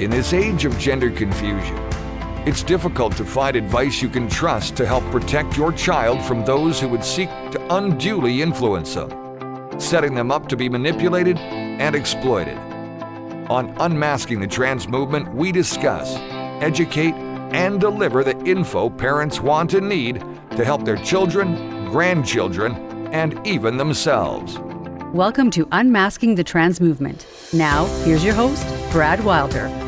In this age of gender confusion, it's difficult to find advice you can trust to help protect your child from those who would seek to unduly influence them, setting them up to be manipulated and exploited. On Unmasking the Trans Movement, we discuss, educate, and deliver the info parents want and need to help their children, grandchildren, and even themselves. Welcome to Unmasking the Trans Movement. Now, here's your host, Brad Wylder.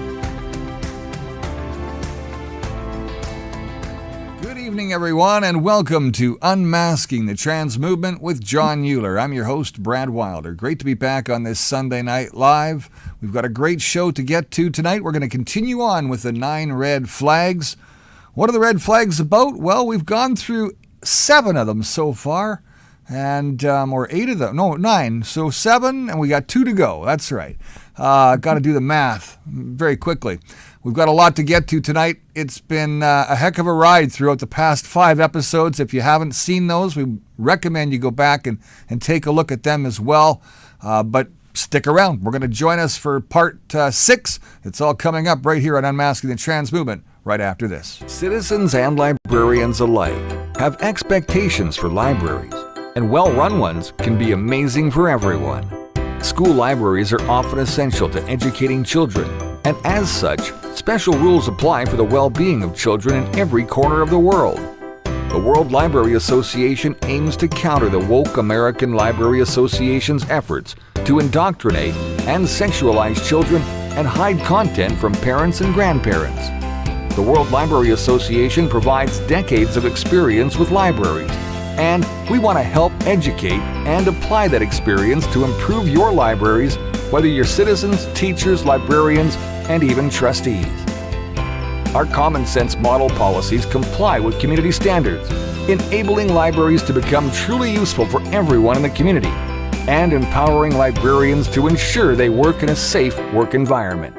Good evening, everyone, and welcome to Unmasking the Trans Movement with Jon Uhler. I'm your host, Brad Wylder. Great to be back on this Sunday night live. We've got a great show to get to tonight. We're going to continue on with the 9 red flags. What are the red flags about? Well, we've gone through 7 of them so far, and or 8 of them. No, 9. So 7, and we got 2 to go. That's right. Got to do the math very quickly. We've got a lot to get to tonight. It's been a heck of a ride throughout the past 5 episodes. If you haven't seen those, we recommend you go back and take a look at them as well. But stick around. We're going to join us for part 6. It's all coming up right here on Unmasking the Trans Movement right after this. Citizens and librarians alike have expectations for libraries, and well-run ones can be amazing for everyone. School libraries are often essential to educating children, and as such, special rules apply for the well-being of children in every corner of the world. The World Library Association aims to counter the woke American Library Association's efforts to indoctrinate and sexualize children and hide content from parents and grandparents. The World Library Association provides decades of experience with libraries, and we want to help educate and apply that experience to improve your libraries, whether you're citizens, teachers, librarians, and even trustees. Our common sense model policies comply with community standards, enabling libraries to become truly useful for everyone in the community, and empowering librarians to ensure they work in a safe work environment.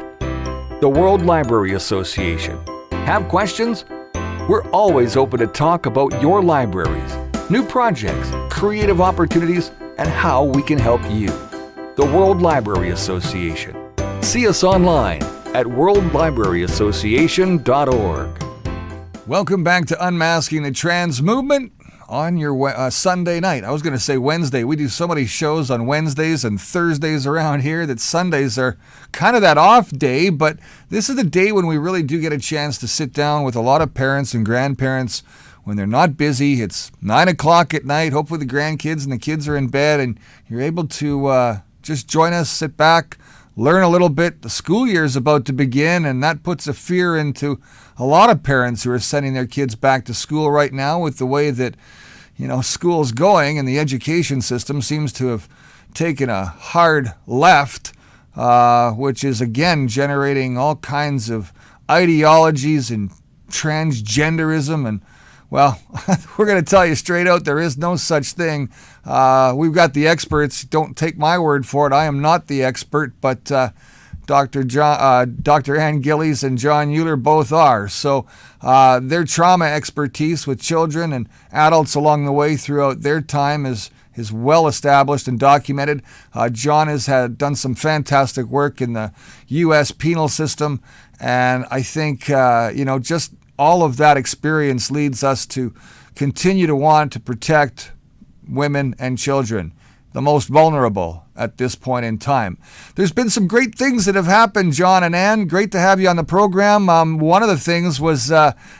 The World Library Association. Have questions? We're always open to talk about your libraries, new projects, creative opportunities, and how we can help you. The World Library Association. See us online at worldlibraryassociation.org. Welcome back to Unmasking the Trans Movement on your Sunday night. I was going to say Wednesday. We do so many shows on Wednesdays and Thursdays around here that Sundays are kind of that off day, but this is the day when we really do get a chance to sit down with a lot of parents and grandparents when they're not busy. It's 9 o'clock at night. Hopefully the grandkids and the kids are in bed, and you're able to just join us, sit back, learn a little bit. The school year is about to begin, and that puts a fear into a lot of parents who are sending their kids back to school right now with the way that, school's going, and the education system seems to have taken a hard left, which is, again, generating all kinds of ideologies and transgenderism. And, well, we're going to tell you straight out, there is no such thing. We've got the experts. Don't take my word for it. I am not the expert, but Dr. Ann Gillies and Jon Uhler both are. So their trauma expertise with children and adults along the way throughout their time is well established and documented. Jon has done some fantastic work in the U.S. penal system, and I think just all of that experience leads us to continue to want to protect women and children, the most vulnerable at this point in time. There's been some great things that have happened, Jon and Ann. Great to have you on the program. One of the things was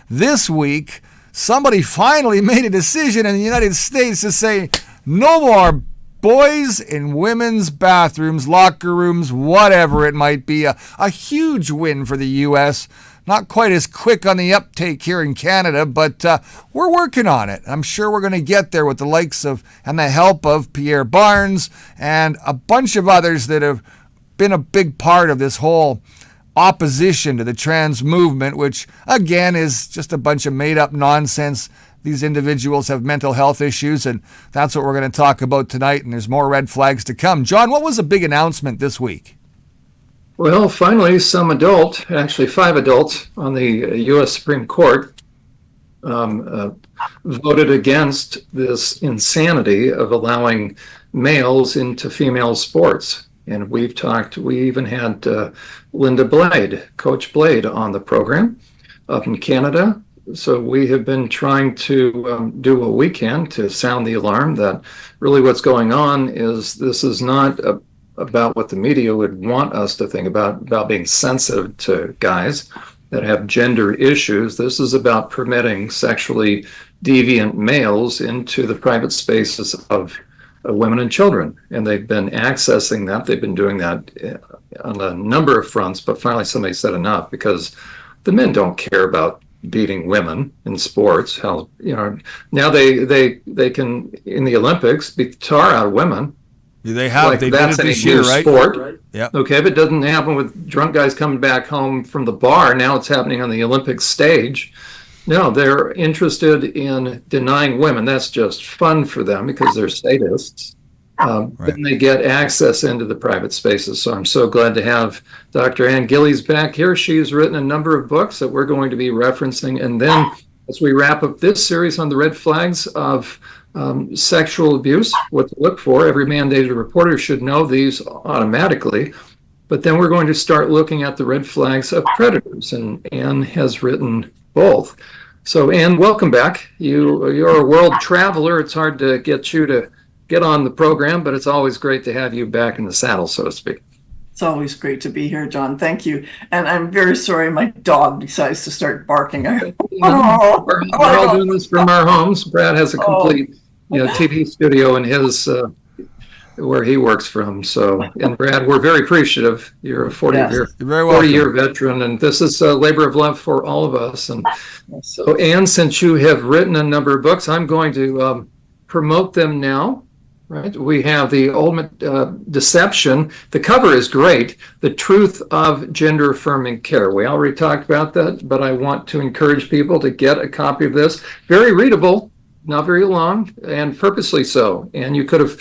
this week, somebody finally made a decision in the United States to say no more boys in women's bathrooms, locker rooms, whatever it might be. A huge win for the U.S., not quite as quick on the uptake here in Canada, but we're working on it. I'm sure we're going to get there with the likes of and the help of Pierre Barnes and a bunch of others that have been a big part of this whole opposition to the trans movement, which, again, is just a bunch of made-up nonsense. These individuals have mental health issues, and that's what we're going to talk about tonight, and there's more red flags to come. Jon, what was a big announcement this week? Well, finally, actually 5 adults on the U.S. Supreme Court voted against this insanity of allowing males into female sports. And we even had Linda Blade, Coach Blade, on the program up in Canada. So we have been trying to do what we can to sound the alarm that really what's going on is this is not about what the media would want us to think about being sensitive to guys that have gender issues. This is about permitting sexually deviant males into the private spaces of women and children. And they've been accessing that. They've been doing that on a number of fronts, but finally somebody said enough, because the men don't care about beating women in sports. How, now they can, in the Olympics, beat the tar out of women. They have. Like they did it that's this a year, new right? sport. Yeah. Okay, but it doesn't happen with drunk guys coming back home from the bar. Now it's happening on the Olympic stage. No, they're interested in denying women. That's just fun for them because they're sadists. Right. Then they get access into the private spaces. So I'm so glad to have Dr. Ann Gillies back here. She's written a number of books that we're going to be referencing. And then as we wrap up this series on the red flags of sexual abuse, what to look for, every mandated reporter should know these automatically. But then we're going to start looking at the red flags of predators. And Ann has written both. So Ann, welcome back. You're a world traveler. It's hard to get you to get on the program, but it's always great to have you back in the saddle, so to speak. It's always great to be here, John. Thank you. And I'm very sorry my dog decides to start barking. We're all doing this from our homes. Brad has a complete TV studio in his where he works from. So, and Brad, we're very appreciative. You're a 40-year veteran, and this is a labor of love for all of us. And so, Ann, since you have written a number of books, I'm going to promote them now. Right. We have The Ultimate Deception. The cover is great. The Truth of Gender Affirming Care. We already talked about that, but I want to encourage people to get a copy of this. Very readable, not very long, and purposely so. And you could have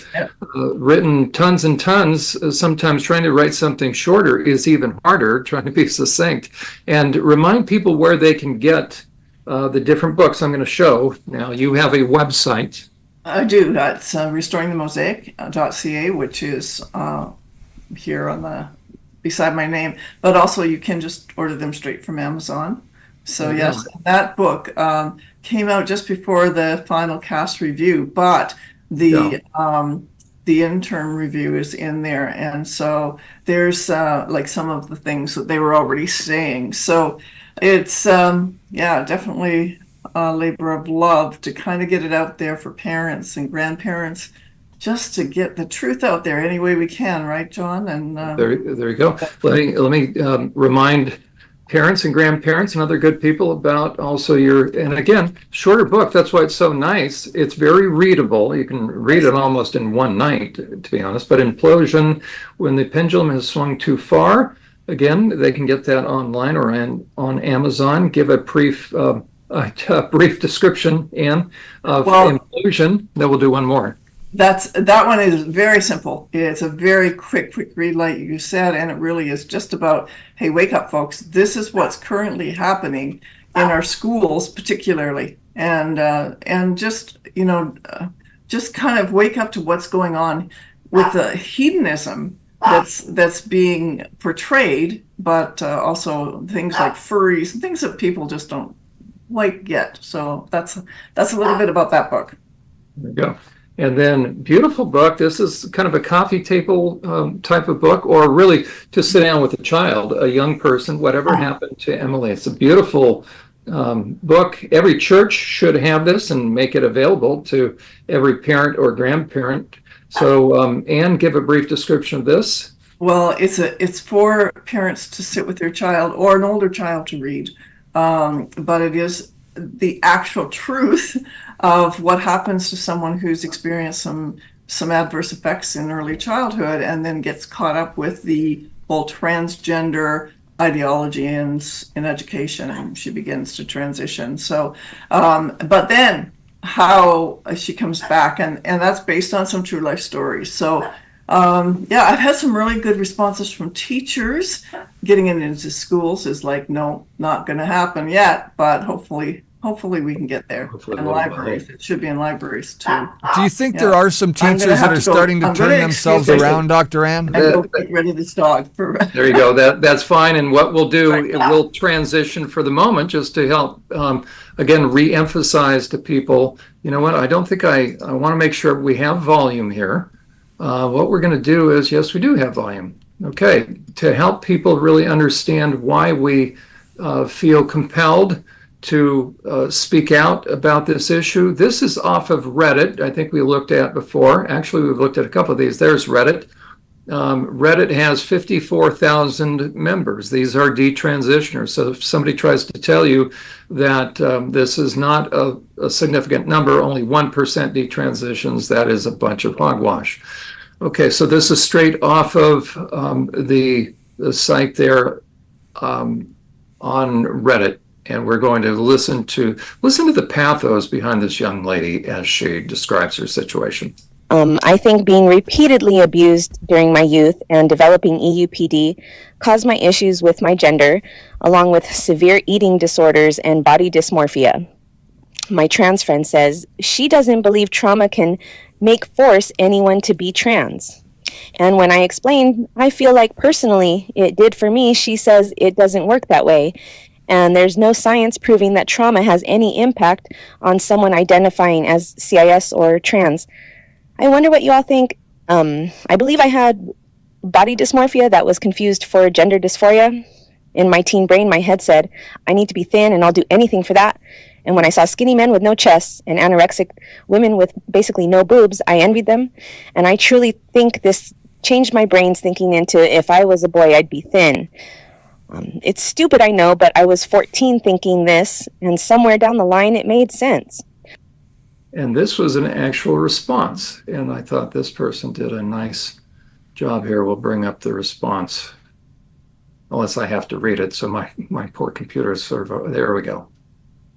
written tons and tons. Sometimes trying to write something shorter is even harder, trying to be succinct. And remind people where they can get the different books I'm going to show. Now, you have a website. I do. That's restoringthemosaic.ca, which is here on beside my name. But also you can just order them straight from Amazon. So yes, that book came out just before the final cast review, but the interim review is in there, and so there's like some of the things that they were already saying. So it's definitely a labor of love to kind of get it out there for parents and grandparents, just to get the truth out there any way we can, right, John? And there you go. Let me remind parents and grandparents and other good people about also and again, shorter book. That's why it's so nice. It's very readable. You can read it almost in one night, to be honest. But Implosion, When the Pendulum Has Swung Too Far, again, they can get that online or on Amazon. Give a brief description, Ann, of Implosion. Then we'll do one more. That one is very simple. It's a very quick read, like you said, and it really is just about, hey, wake up, folks. This is what's currently happening in our schools, particularly, and just just kind of wake up to what's going on with the hedonism that's being portrayed, but also things like furries and things that people just don't like yet. So that's a little bit about that book. There you go. And then beautiful book. This is kind of a coffee table type of book, or really to sit down with a child, a young person, whatever happened to Emily. It's a beautiful book. Every church should have this and make it available to every parent or grandparent. So Ann, give a brief description of this. Well, it's for parents to sit with their child or an older child to read, but it is the actual truth of what happens to someone who's experienced some adverse effects in early childhood and then gets caught up with the whole transgender ideology in education, and she begins to transition. So, but then how she comes back, and that's based on some true life stories. So, I've had some really good responses from teachers. Getting it into schools is like, no, not going to happen yet, but hopefully hopefully we can get there. Hopefully And we'll- libraries, it should be in libraries too. Do you think Yeah. there are some I'm gonna teachers that have are to go- starting to I'm turn gonna themselves excuse me. around, Dr. Ann? And go get rid of this dog for. There you go. That's fine. And what we'll do, we'll transition for the moment just to help, again, re-emphasize to people, you know what, I don't think I want to make sure we have volume here. What we're going to do is, yes, we do have volume. Okay. To help people really understand why we feel compelled to speak out about this issue. This is off of Reddit. I think we looked at before. Actually, we've looked at a couple of these. There's Reddit. Reddit has 54,000 members. These are detransitioners. So if somebody tries to tell you that this is not a significant number, only 1% detransitions, that is a bunch of hogwash. Okay, so this is straight off of the site there on Reddit. And we're going to listen to the pathos behind this young lady as she describes her situation. I think being repeatedly abused during my youth and developing EUPD caused my issues with my gender, along with severe eating disorders and body dysmorphia. My trans friend says she doesn't believe trauma can force anyone to be trans. And when I explained, I feel like personally it did for me, she says it doesn't work that way. And there's no science proving that trauma has any impact on someone identifying as CIS or trans. I wonder what you all think. I believe I had body dysmorphia that was confused for gender dysphoria. In my teen brain, my head said, I need to be thin and I'll do anything for that. And when I saw skinny men with no chests and anorexic women with basically no boobs, I envied them. And I truly think this changed my brain's thinking into if I was a boy, I'd be thin. It's stupid, I know, but I was 14 thinking this, and somewhere down the line it made sense. And this was an actual response. And I thought this person did a nice job here. We'll bring up the response. Unless I have to read it. So my poor computer is sort of, there we go.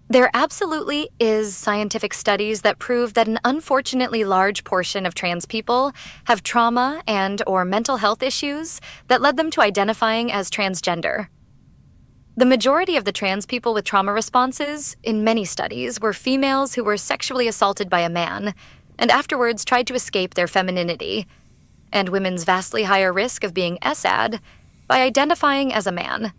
There absolutely is scientific studies that prove that an unfortunately large portion of trans people have trauma and or mental health issues that led them to identifying as transgender. The majority of the trans people with trauma responses, in many studies, were females who were sexually assaulted by a man and afterwards tried to escape their femininity, and women's vastly higher risk of being SAD by identifying as a man.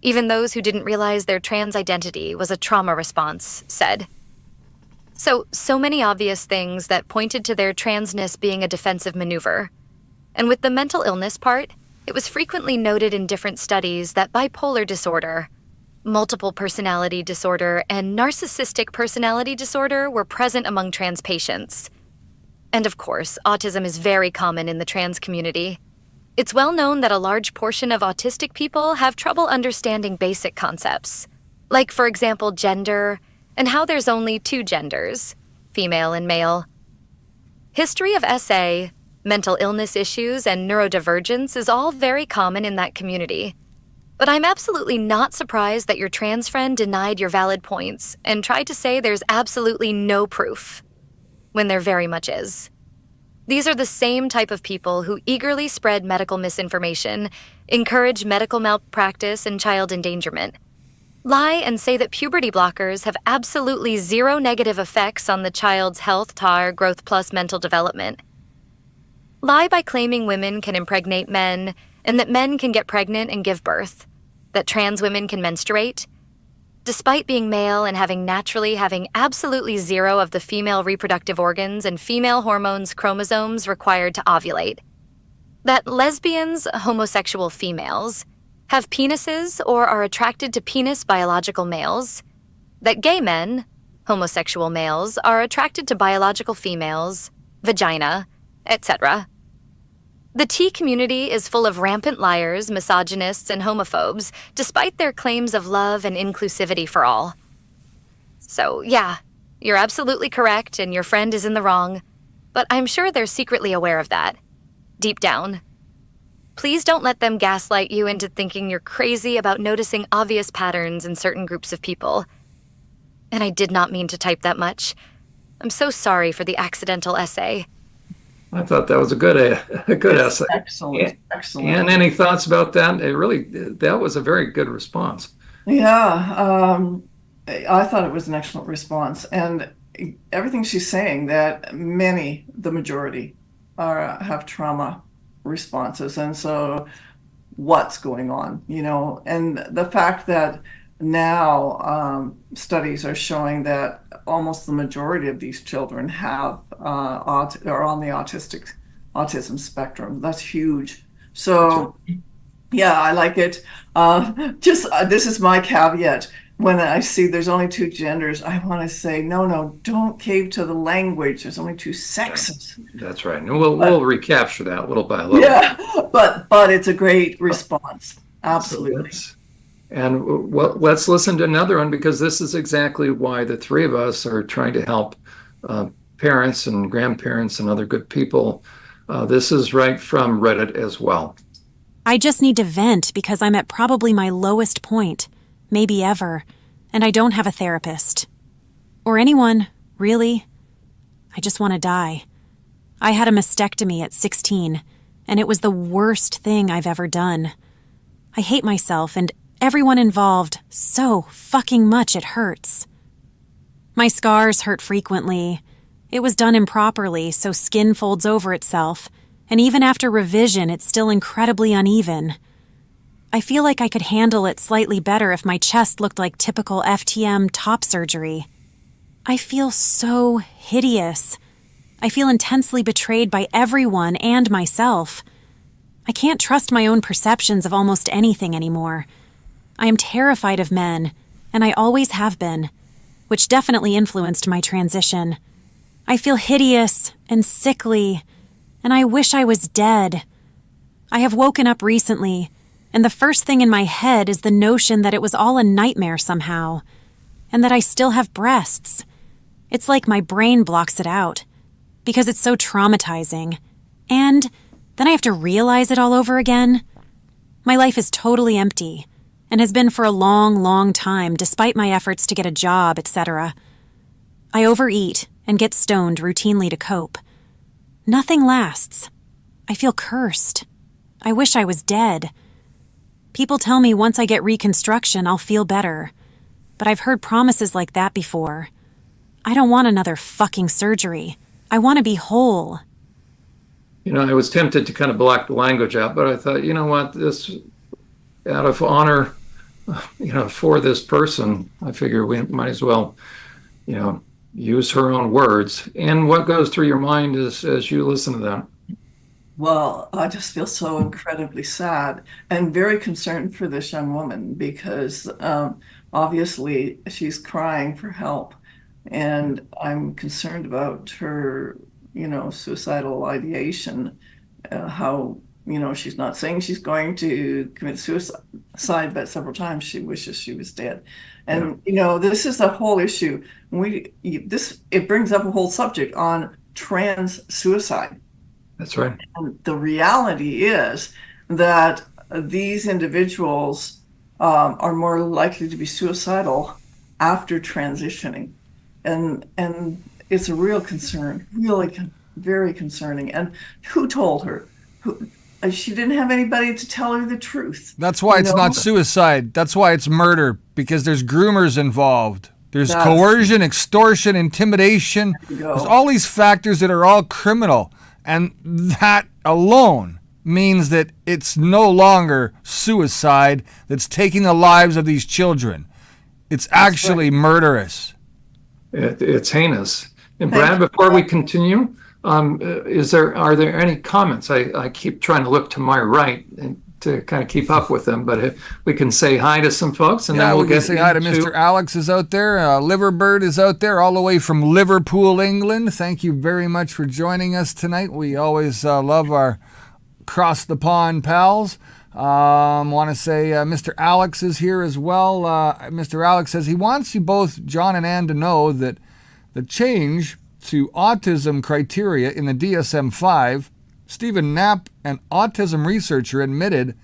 Even those who didn't realize their trans identity was a trauma response said. So many obvious things that pointed to their transness being a defensive maneuver. And with the mental illness part, it was frequently noted in different studies that bipolar disorder, multiple personality disorder, and narcissistic personality disorder were present among trans patients. And of course, autism is very common in the trans community. It's well known that a large portion of autistic people have trouble understanding basic concepts, like, for example, gender, and how there's only two genders, female and male. History of SA, mental illness issues, and neurodivergence is all very common in that community. But I'm absolutely not surprised that your trans friend denied your valid points and tried to say there's absolutely no proof, when there very much is. These are the same type of people who eagerly spread medical misinformation, encourage medical malpractice and child endangerment, lie and say that puberty blockers have absolutely zero negative effects on the child's health, TAR, growth plus mental development, lie by claiming women can impregnate men and that men can get pregnant and give birth, that trans women can menstruate, despite being male and having absolutely zero of the female reproductive organs and female hormones chromosomes required to ovulate. That lesbians, homosexual females, have penises or are attracted to penis biological males. That gay men, homosexual males, are attracted to biological females, vagina, etc. The T community is full of rampant liars, misogynists, and homophobes, despite their claims of love and inclusivity for all. So, yeah, you're absolutely correct and your friend is in the wrong, but I'm sure they're secretly aware of that, deep down. Please don't let them gaslight you into thinking you're crazy about noticing obvious patterns in certain groups of people. And I did not mean to type that much. I'm so sorry for the accidental essay. I thought that was a good essay. Excellent, excellent. And any thoughts about that? That was a very good response. Yeah, I thought it was an excellent response, and everything she's saying, that the majority have trauma responses, and so what's going on, and the fact that now studies are showing that almost the majority of these children are on the autism spectrum. That's huge. So yeah, I like it. This is my caveat. When I see there's only two genders, I want to say, no, don't cave to the language. There's only two sexes. That's right. And we'll recapture that little by little. Yeah, but it's a great response. Absolutely. And let's listen to another one, because this is exactly why the three of us are trying to help parents and grandparents and other good people. This is right from Reddit as well. I just need to vent because I'm at probably my lowest point, maybe ever, and I don't have a therapist. Or anyone, really. I just want to die. I had a mastectomy at 16, and it was the worst thing I've ever done. I hate myself and everyone involved so fucking much it hurts. My scars hurt frequently. It was done improperly, so skin folds over itself, and even after revision, it's still incredibly uneven. I feel like I could handle it slightly better if my chest looked like typical FTM top surgery. I feel so hideous. I feel intensely betrayed by everyone and myself. I can't trust my own perceptions of almost anything anymore. I am terrified of men, and I always have been, which definitely influenced my transition. I feel hideous and sickly, and I wish I was dead. I have woken up recently, and the first thing in my head is the notion that it was all a nightmare somehow, and that I still have breasts. It's like my brain blocks it out, because it's so traumatizing. And then I have to realize it all over again. My life is totally empty, and has been for a long, long time, despite my efforts to get a job, etc. I overeat and get stoned routinely to cope. Nothing lasts. I feel cursed. I wish I was dead. People tell me once I get reconstruction, I'll feel better. But I've heard promises like that before. I don't want another fucking surgery. I want to be whole. I was tempted to kind of block the language out, but I thought, you know what, this, out of honor, for this person, I figure we might as well, use her own words. And what goes through your mind as you listen to that? Well, I just feel so incredibly sad and very concerned for this young woman, because obviously she's crying for help, and I'm concerned about her, suicidal ideation, how, she's not saying she's going to commit suicide, but several times she wishes she was dead. And, this is the whole issue. It brings up a whole subject on trans suicide. That's right. And the reality is that these individuals are more likely to be suicidal after transitioning. And it's a real concern, really very concerning. And who told her? She didn't have anybody to tell her the truth. That's why it's not suicide. That's why it's murder, because there's groomers involved. There's coercion, extortion, intimidation. There's all these factors that are all criminal. And that alone means that it's no longer suicide that's taking the lives of these children. It's actually murderous. It's heinous. And Brad, before we continue, are there any comments? I keep trying to look to my right and to kind of keep up with them, but we can say hi to some folks, and then we'll get say hi to Mr. Alex is out there. Liverbird is out there all the way from Liverpool, England. Thank you very much for joining us tonight. We always love our cross the pond pals. Want to say Mr. Alex is here as well. Mr. Alex says he wants you both, John and Ann, to know that the change to autism criteria in the DSM-5, Stephen Knapp, an autism researcher, admitted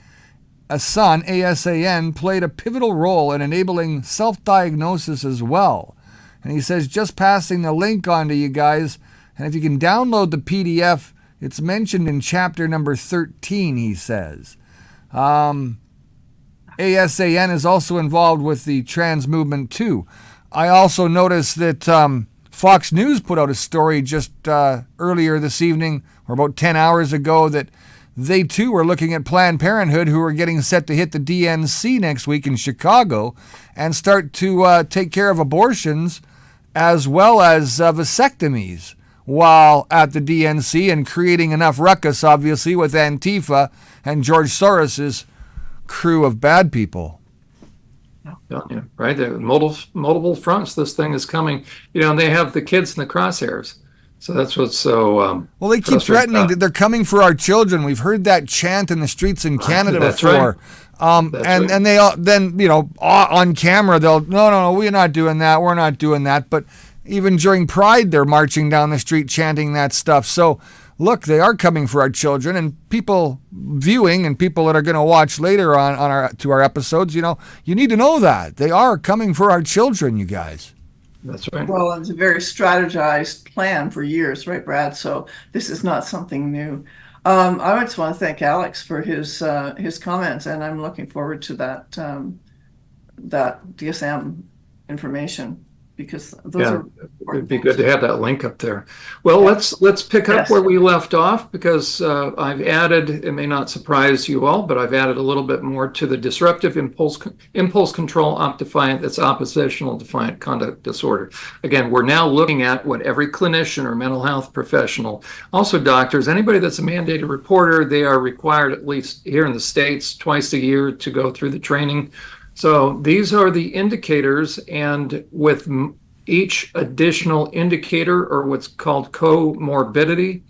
a son, ASAN, played a pivotal role in enabling self-diagnosis as well. And he says, just passing the link on to you guys, and if you can download the PDF, it's mentioned in chapter number 13, he says. ASAN is also involved with the trans movement too. I also noticed that Fox News put out a story just earlier this evening, or about 10 hours ago, that they too were looking at Planned Parenthood, who are getting set to hit the DNC next week in Chicago and start to take care of abortions as well as vasectomies while at the DNC, and creating enough ruckus, obviously, with Antifa and George Soros's crew of bad people. Yeah, right. There are multiple fronts. This thing is coming. And they have the kids in the crosshairs. So that's what's so. Well, they keep threatening that they're coming for our children. We've heard that chant in the streets in Canada before. Right. And they all, then, on camera, they'll, no, we're not doing that. We're not doing that. But even during Pride, they're marching down the street chanting that stuff. So look, they are coming for our children, and people viewing and people that are going to watch later on our episodes, you need to know that they are coming for our children, you guys. That's right. Well, it's a very strategized plan for years, right, Brad? So this is not something new. I just want to thank Alex for his comments, and I'm looking forward to that DSM information, because those are it'd be good to have that link up there. Well, let's pick up where we left off, because I've added, it may not surprise you all, but I've added a little bit more to the disruptive impulse control defiant, that's oppositional defiant conduct disorder. Again, we're now looking at what every clinician or mental health professional, also doctors, anybody that's a mandated reporter, they are required, at least here in the States, twice a year to go through the training. So these are the indicators, and with each additional indicator, or what's called comorbidity,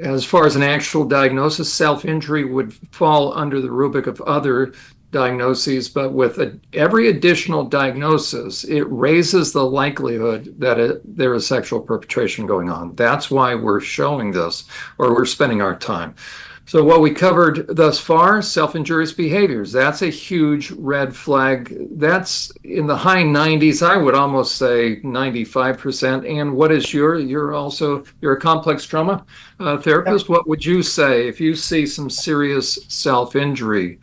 as far as an actual diagnosis, self-injury would fall under the rubric of other diagnoses, but with every additional diagnosis, it raises the likelihood that there is sexual perpetration going on. That's why we're showing this, or we're spending our time. So what we covered thus far, self-injurious behaviors, that's a huge red flag. That's in the high 90s, I would almost say 95%. And what is you're a complex trauma therapist. What would you say if you see some serious self-injury?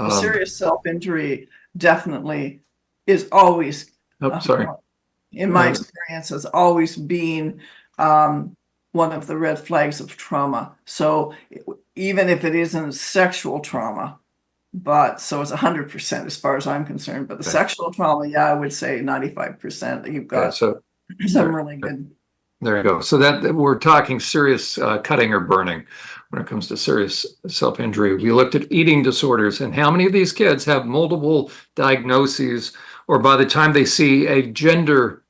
Serious self-injury definitely is always, in my experience, has always been one of the red flags of trauma. So even if it isn't sexual trauma, so it's 100% as far as I'm concerned. But the sexual trauma, I would say 95%. That you've got some really good. There you go. So that we're talking serious cutting or burning when it comes to serious self-injury. We looked at eating disorders, and how many of these kids have multiple diagnoses, or by the time they see a gender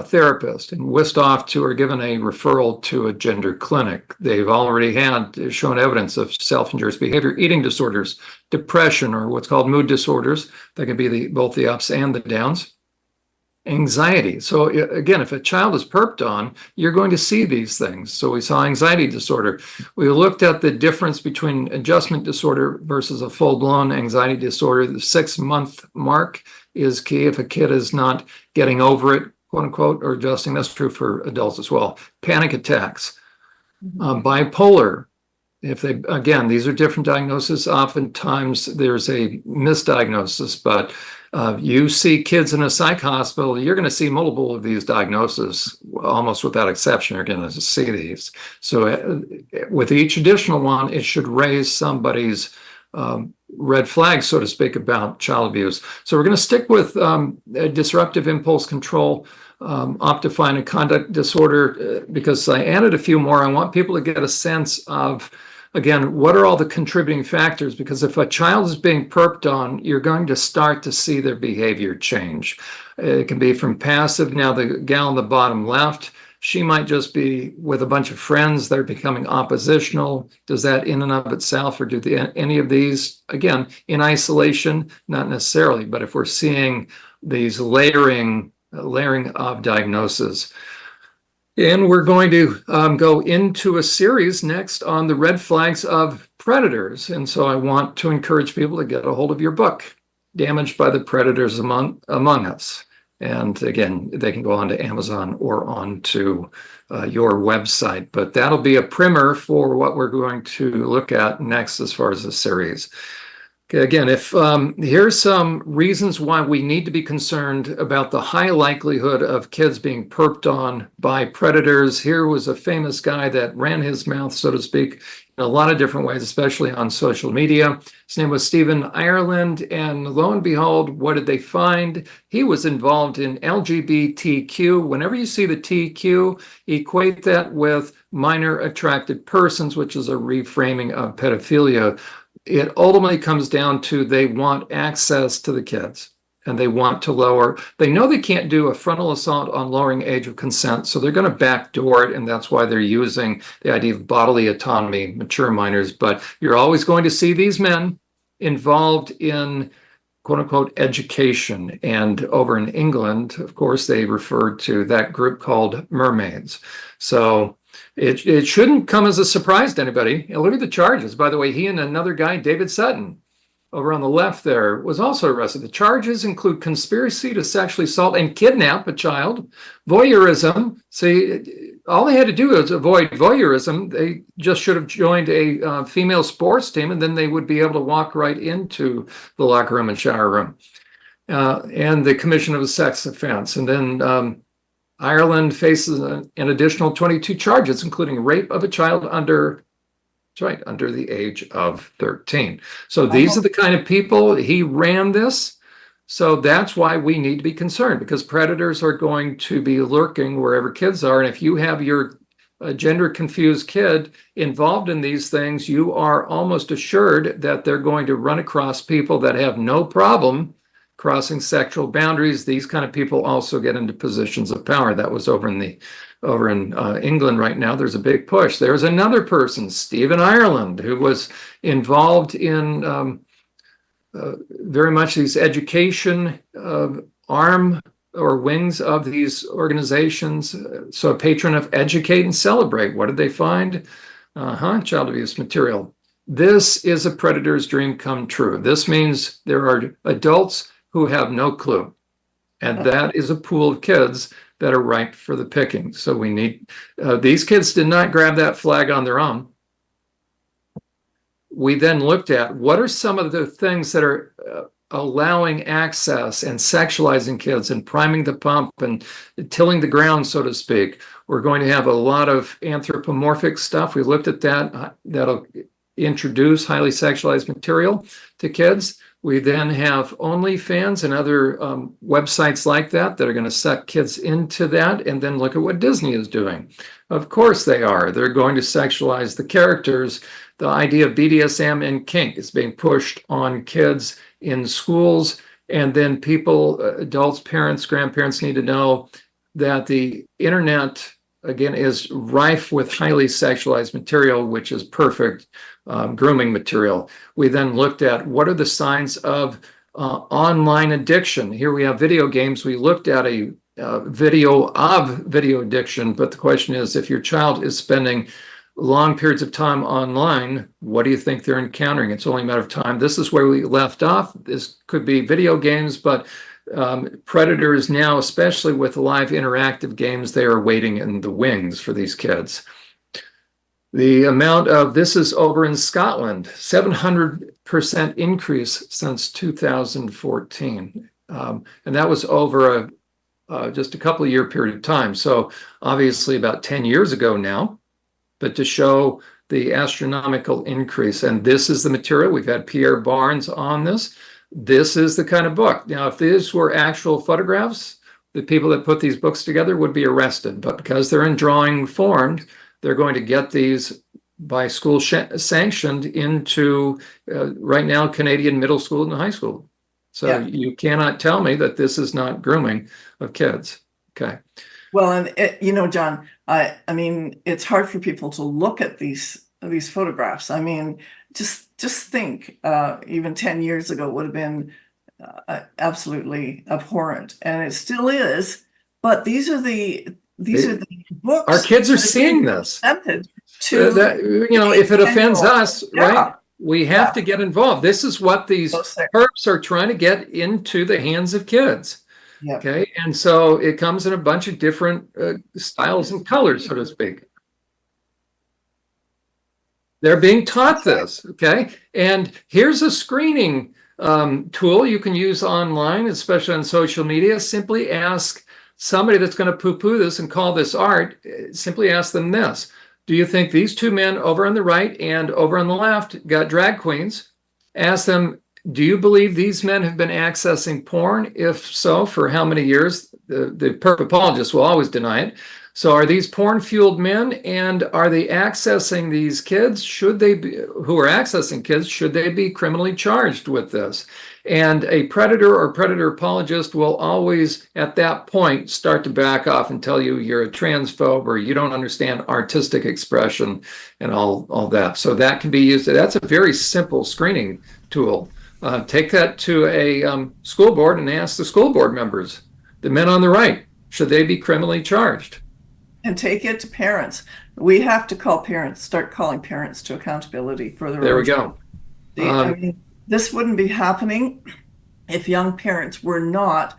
therapist and whisked off to or given a referral to a gender clinic, they've already shown evidence of self-injurious behavior, eating disorders, depression, or what's called mood disorders. That can be both the ups and the downs. Anxiety. So again, if a child is perped on, you're going to see these things. So we saw anxiety disorder. We looked at the difference between adjustment disorder versus a full-blown anxiety disorder. The 6-month mark is key. If a kid is not getting over it, quote unquote, or adjusting, that's true for adults as well. Panic attacks, bipolar. Again, these are different diagnoses. Oftentimes there's a misdiagnosis, but you see kids in a psych hospital, you're going to see multiple of these diagnoses, almost without exception, you're going to see these. So with each additional one, it should raise somebody's red flag, so to speak, about child abuse. So we're going to stick with disruptive impulse control, defiant conduct disorder, because I added a few more. I want people to get a sense of, again, what are all the contributing factors? Because if a child is being perped on, you're going to start to see their behavior change. It can be from passive. Now, the gal on the bottom left, she might just be with a bunch of friends. They're becoming oppositional. Does that in and of itself, or do any of these, again, in isolation? Not necessarily, but if we're seeing these layering of diagnosis. And we're going to go into a series next on the red flags of predators. And so I want to encourage people to get a hold of your book, Damaged by the Predators Among Us. And again, they can go on to Amazon or on to your website. But that'll be a primer for what we're going to look at next as far as the series. Okay, again, if here's some reasons why we need to be concerned about the high likelihood of kids being perped on by predators. Here was a famous guy that ran his mouth, so to speak, in a lot of different ways, especially on social media. His name was Stephen Ireland, and lo and behold, what did they find? He was involved in LGBTQ. Whenever you see the TQ, equate that with minor attracted persons, which is a reframing of pedophilia. It ultimately comes down to they want access to the kids, and they want to lower. They know they can't do a frontal assault on lowering age of consent, so they're going to backdoor it, and that's why they're using the idea of bodily autonomy, mature minors. But you're always going to see these men involved in quote unquote education. And over in England, of course, they referred to that group called mermaids. So it shouldn't come as a surprise to anybody. And look at the charges. By the way, he and another guy, David Sutton, over on the left there, was also arrested. The charges include conspiracy to sexually assault and kidnap a child, voyeurism. See, all they had to do was avoid voyeurism. They just should have joined a female sports team, and then they would be able to walk right into the locker room and shower room. And the commission of a sex offense. And then Ireland faces an additional 22 charges, including rape of a child under the age of 13. So these are the kind of people, he ran this. So that's why we need to be concerned, because predators are going to be lurking wherever kids are. And if you have your gender confused kid involved in these things, you are almost assured that they're going to run across people that have no problem crossing sexual boundaries. These kind of people also get into positions of power. That was over in England right now. There's a big push. There's another person, Stephen Ireland, who was involved in very much these education arm or wings of these organizations. So a patron of Educate and Celebrate. What did they find? Child abuse material. This is a predator's dream come true. This means there are adults who have no clue. And that is a pool of kids that are ripe for the picking. So we need, these kids did not grab that flag on their own. We then looked at what are some of the things that are allowing access and sexualizing kids and priming the pump and tilling the ground, so to speak. We're going to have a lot of anthropomorphic stuff. We looked at that. That'll introduce highly sexualized material to kids. We then have OnlyFans and other websites like that are going to suck kids into that, and then look at what Disney is doing. Of course they are. They're going to sexualize the characters. The idea of BDSM and kink is being pushed on kids in schools, and then people, adults, parents, grandparents need to know that the internet, again, is rife with highly sexualized material, which is perfect grooming material. We then looked at what are the signs of online addiction. Here we have video games. We looked at a video of video addiction, but the question is, if your child is spending long periods of time online, what do you think they're encountering? It's only a matter of time. This is where we left off. This could be video games, but predators now, especially with live interactive games, they are waiting in the wings for these kids. The amount of, this is over in Scotland, 700% increase since 2014. And that was over just a couple of year period of time. So obviously about 10 years ago now, but to show the astronomical increase. And this is the material. We've had Pierre Barnes on this. This is the kind of book. Now, if these were actual photographs, the people that put these books together would be arrested. But because they're in drawing form, they're going to get these by school sanctioned into right now Canadian middle school and high school. So you cannot tell me that this is not grooming of kids. Okay. Well, and John, I mean, it's hard for people to look at these photographs. I mean, just think, even 10 years ago would have been absolutely abhorrent, and it still is. But these are the books. Our kids are seeing this. To if it offends us, right? We have to get involved. This is what these perps are trying to get into the hands of kids. Yep. Okay, and so it comes in a bunch of different styles and colors, so to speak. They're being taught this, okay? And here's a screening tool you can use online, especially on social media. Simply ask somebody that's going to poo-poo this and call this art, simply ask them this. Do you think these two men over on the right and over on the left got drag queens? Ask them, do you believe these men have been accessing porn? If so, for how many years? The perp will always deny it. So are these porn-fueled men, and are they accessing these kids? Should they be, who are accessing kids, should they be criminally charged with this? And a predator or predator apologist will always, at that point, start to back off and tell you you're a transphobe or you don't understand artistic expression and all that. So that can be used. That's a very simple screening tool. Take that to a school board and ask the school board members, the men on the right, should they be criminally charged? And take it to parents. We have to start calling parents to accountability for their There we go. I mean, this wouldn't be happening if young parents were not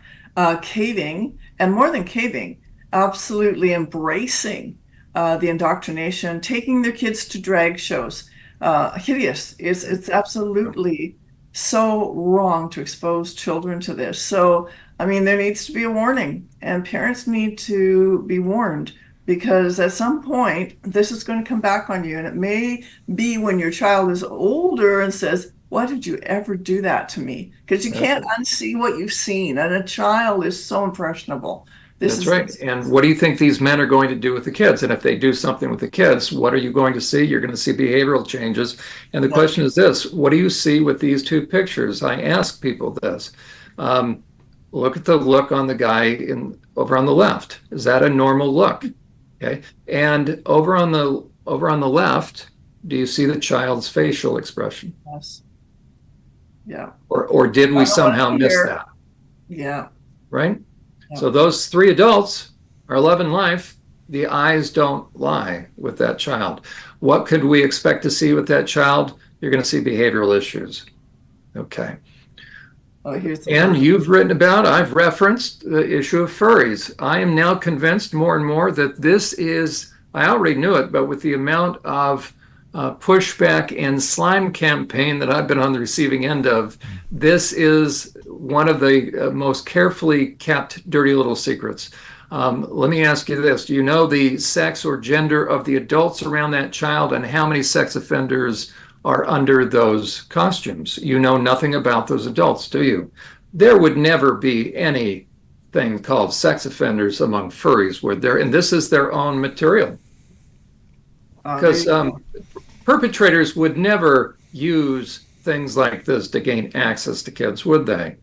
caving, and more than caving, absolutely embracing the indoctrination, taking their kids to drag shows. Hideous. It's absolutely so wrong to expose children to this. So, I mean, there needs to be a warning, and parents need to be warned, because at some point this is going to come back on you, and it may be when your child is older and says, why did you ever do that to me? Because you can't unsee what you've seen, and a child is so impressionable. That's right. And what do you think these men are going to do with the kids? And if they do something with the kids, what are you going to see? You're going to see behavioral changes. And the question is this: what do you see with these two pictures? I ask people this. Look at the look on the guy over on the left. Is that a normal look? Okay. And over on the left, do you see the child's facial expression? Yes. Yeah. Or did we somehow miss that? Yeah. Right? Yeah. So those three adults are loving life. The eyes don't lie with that child. What could we expect to see with that child? You're going to see behavioral issues. Okay. And you've written about, I've referenced the issue of furries. I am now convinced more and more that this is, I already knew it, but with the amount of pushback and slime campaign that I've been on the receiving end of, this is one of the most carefully kept dirty little secrets. Let me ask you this. Do you know the sex or gender of the adults around that child, and how many sex offenders are under those costumes? You know nothing about those adults, do you? There would never be anything called sex offenders among furries, would there? And this is their own material. Because perpetrators would never use things like this to gain access to kids, would they?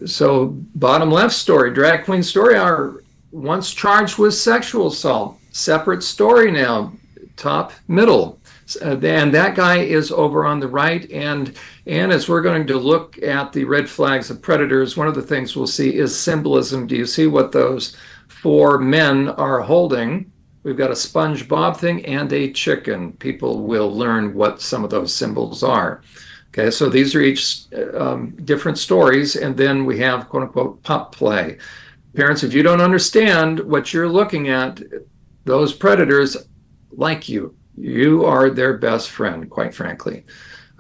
So bottom left story, drag queen story hour, once charged with sexual assault, separate story now, top, middle. And that guy is over on the right. And as we're going to look at the red flags of predators, one of the things we'll see is symbolism. Do you see what those four men are holding? We've got a SpongeBob thing and a chicken. People will learn what some of those symbols are. Okay, so these are each different stories. And then we have, quote unquote, pup play. Parents, if you don't understand what you're looking at, those predators like you. You are their best friend, quite frankly.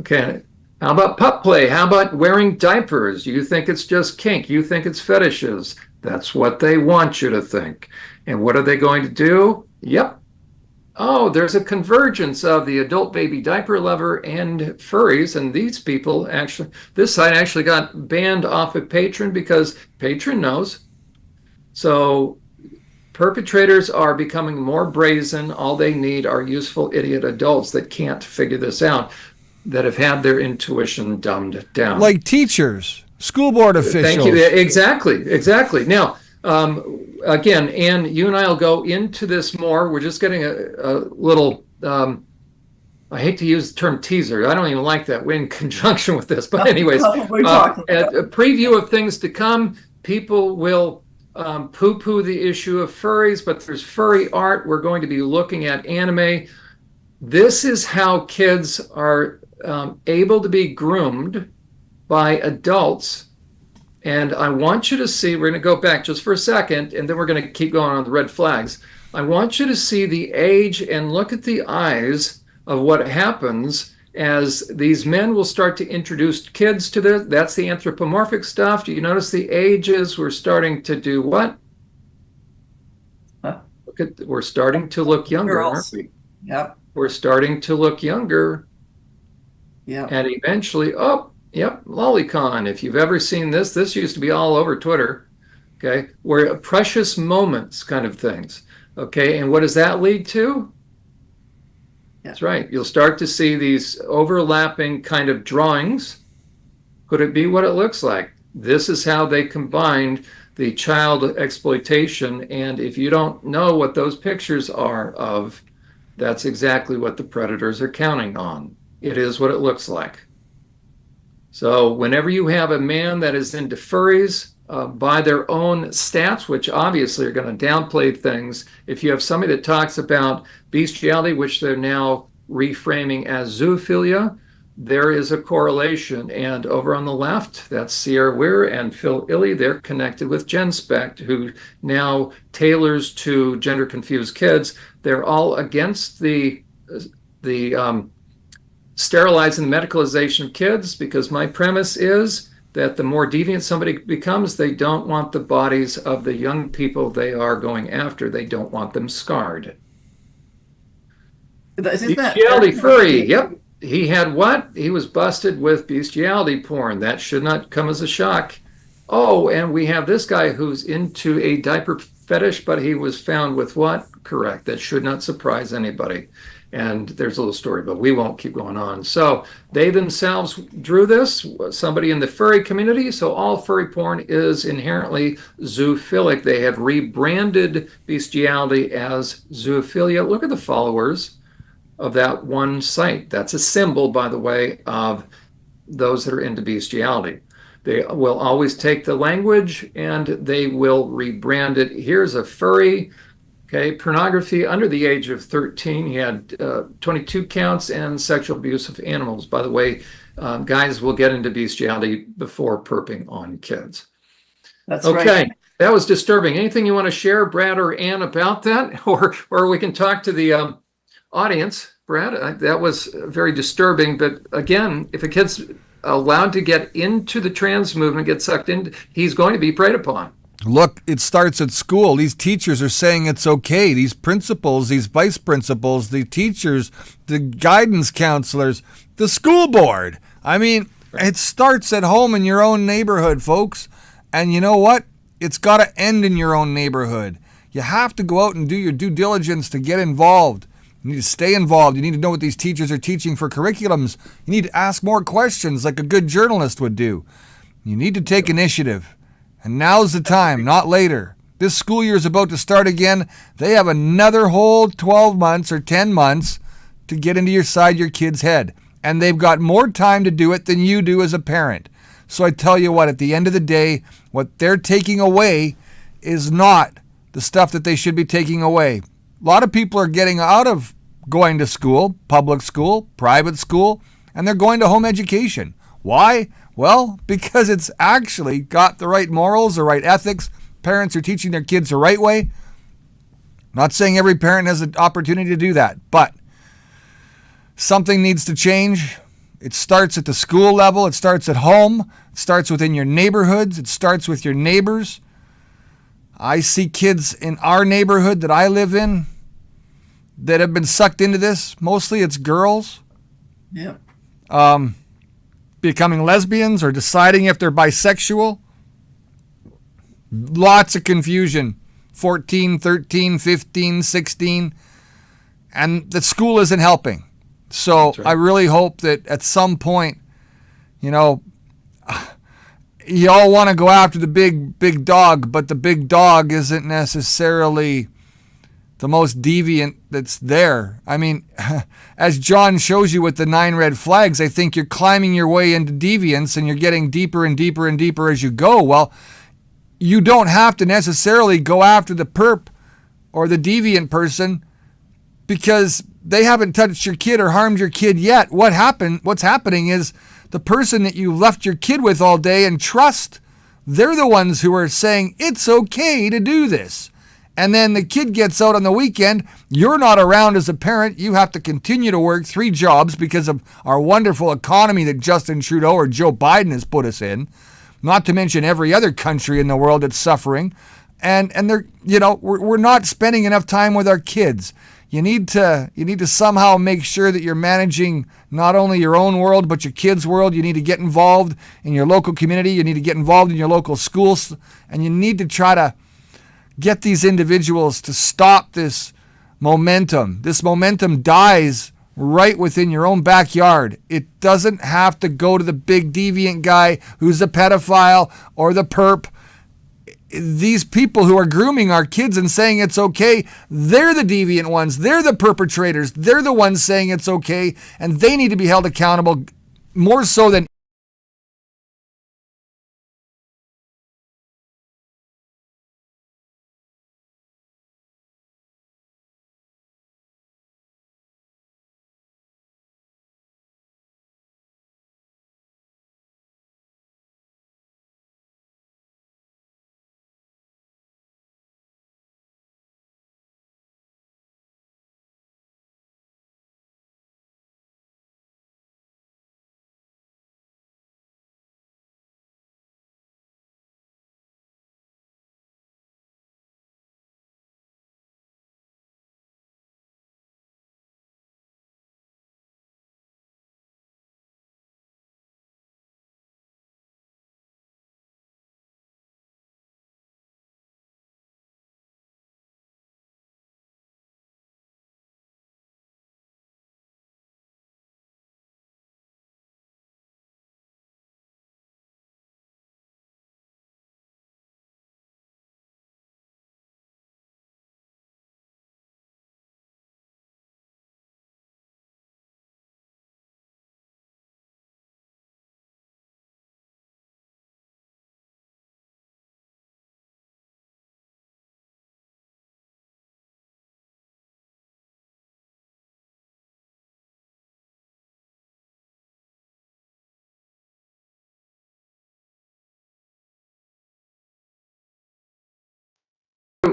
Okay, how about pup play? How about wearing diapers? You think it's just kink. You think it's fetishes. That's what they want you to think. And what are they going to do? Yep. Oh, there's a convergence of the adult baby diaper lover and furries. And these people actually, this site actually got banned off of Patreon because Patreon knows. So perpetrators are becoming more brazen. All they need are useful idiot adults that can't figure this out, that have had their intuition dumbed down. Like teachers, school board officials. Thank you. Exactly. Now, again, Ann, you and I will go into this more. We're just getting a little, I hate to use the term teaser. I don't even like that. We're in conjunction with this. But anyways, a preview of things to come. People will poo-poo the issue of furries, but there's furry art. We're going to be looking at anime. This is how kids are able to be groomed by adults. And I want you to see, we're going to go back just for a second, and then we're going to keep going on the red flags. I want you to see the age and look at the eyes of what happens as these men will start to introduce kids to this. That's the anthropomorphic stuff. Do you notice the ages? We're starting to do what? Huh? We're starting to look younger, Girls. aren't we? Yep. We're starting to look younger. Yep. And eventually, lolicon. If you've ever seen this used to be all over Twitter, okay, where precious moments kind of things, okay, and what does that lead to? That's right. You'll start to see these overlapping kind of drawings. Could it be what it looks like? This is how they combined the child exploitation, and if you don't know what those pictures are of, that's exactly what the predators are counting on. It is what it looks like. So whenever you have a man that is into furries, by their own stats, which obviously are going to downplay things, if you have somebody that talks about bestiality, which they're now reframing as zoophilia, there is a correlation. And over on the left, that's Sierra Weir and Phil Illey. They're connected with GenSpect, who now tailors to gender-confused kids. They're all against the sterilizing the medicalization of kids, because my premise is that the more deviant somebody becomes, they don't want the bodies of the young people they are going after. They don't want them scarred. Bestiality furry, yep. He had what? He was busted with bestiality porn. That should not come as a shock. Oh, and we have this guy who's into a diaper fetish, but he was found with what? Correct. That should not surprise anybody. And there's a little story, but we won't keep going on. So they themselves drew this, somebody in the furry community. So all furry porn is inherently zoophilic. They have rebranded bestiality as zoophilia. Look at the followers of that one site. That's a symbol, by the way, of those that are into bestiality. They will always take the language and they will rebrand it. Here's a furry. Okay, pornography under the age of 13. He had 22 counts and sexual abuse of animals. By the way, guys will get into bestiality before perping on kids. That's okay. Right. That was disturbing. Anything you want to share, Brad or Ann, about that? Or we can talk to the audience. Brad, that was very disturbing. But again, if a kid's allowed to get into the trans movement, get sucked in, he's going to be preyed upon. Look, it starts at school. These teachers are saying it's okay. These principals, these vice principals, the teachers, the guidance counselors, the school board. I mean, it starts at home in your own neighborhood, folks. And you know what? It's got to end in your own neighborhood. You have to go out and do your due diligence to get involved. You need to stay involved. You need to know what these teachers are teaching for curriculums. You need to ask more questions like a good journalist would do. You need to take initiative. And now's the time, not later. This school year is about to start again. They have another whole 12 months or 10 months to get into your kid's head. And they've got more time to do it than you do as a parent. So I tell you what, at the end of the day, what they're taking away is not the stuff that they should be taking away. A lot of people are getting out of going to school, public school, private school, and they're going to home education. Why? Well, because it's actually got the right morals, the right ethics. Parents are teaching their kids the right way. Not saying every parent has an opportunity to do that, but something needs to change. It starts at the school level. It starts at home. It starts within your neighborhoods. It starts with your neighbors. I see kids in our neighborhood that I live in that have been sucked into this. Mostly it's girls. Yeah. Becoming lesbians or deciding if they're bisexual. Lots of confusion. 14, 13, 15, 16. And the school isn't helping. So right. I really hope that at some point, you all want to go after the big dog, but the big dog isn't necessarily the most deviant that's there. I mean, as Jon shows you with the 9 red flags, I think you're climbing your way into deviance and you're getting deeper and deeper and deeper as you go. Well, you don't have to necessarily go after the perp or the deviant person because they haven't touched your kid or harmed your kid yet. What's happening is the person that you left your kid with all day and trust, they're the ones who are saying it's okay to do this. And then the kid gets out on the weekend. You're not around as a parent. You have to continue to work 3 jobs because of our wonderful economy that Justin Trudeau or Joe Biden has put us in. Not to mention every other country in the world that's suffering. And they're, we're not spending enough time with our kids. You need to somehow make sure that you're managing not only your own world, but your kids' world. You need to get involved in your local community. You need to get involved in your local schools. And you need to try to get these individuals to stop this momentum. This momentum dies right within your own backyard. It doesn't have to go to the big deviant guy who's a pedophile or the perp. These people who are grooming our kids and saying it's okay, they're the deviant ones. They're the perpetrators. They're the ones saying it's okay, and they need to be held accountable more so than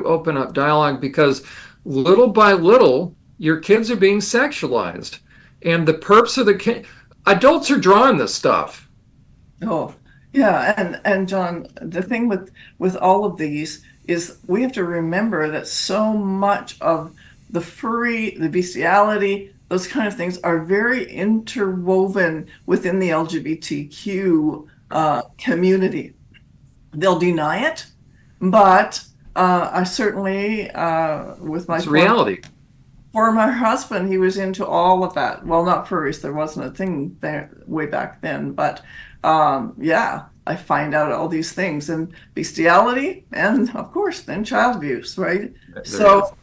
open up dialogue, because little by little your kids are being sexualized, and the perps of the adults are drawing this stuff. Oh, yeah, and John, the thing with all of these is we have to remember that so much of the furry, the bestiality, those kind of things are very interwoven within the LGBTQ community. They'll deny it, but I certainly, with my reality. Former husband, he was into all of that. Well, not furries, there wasn't a thing there way back then, but yeah, I find out all these things, and bestiality, and of course, then child abuse, right? So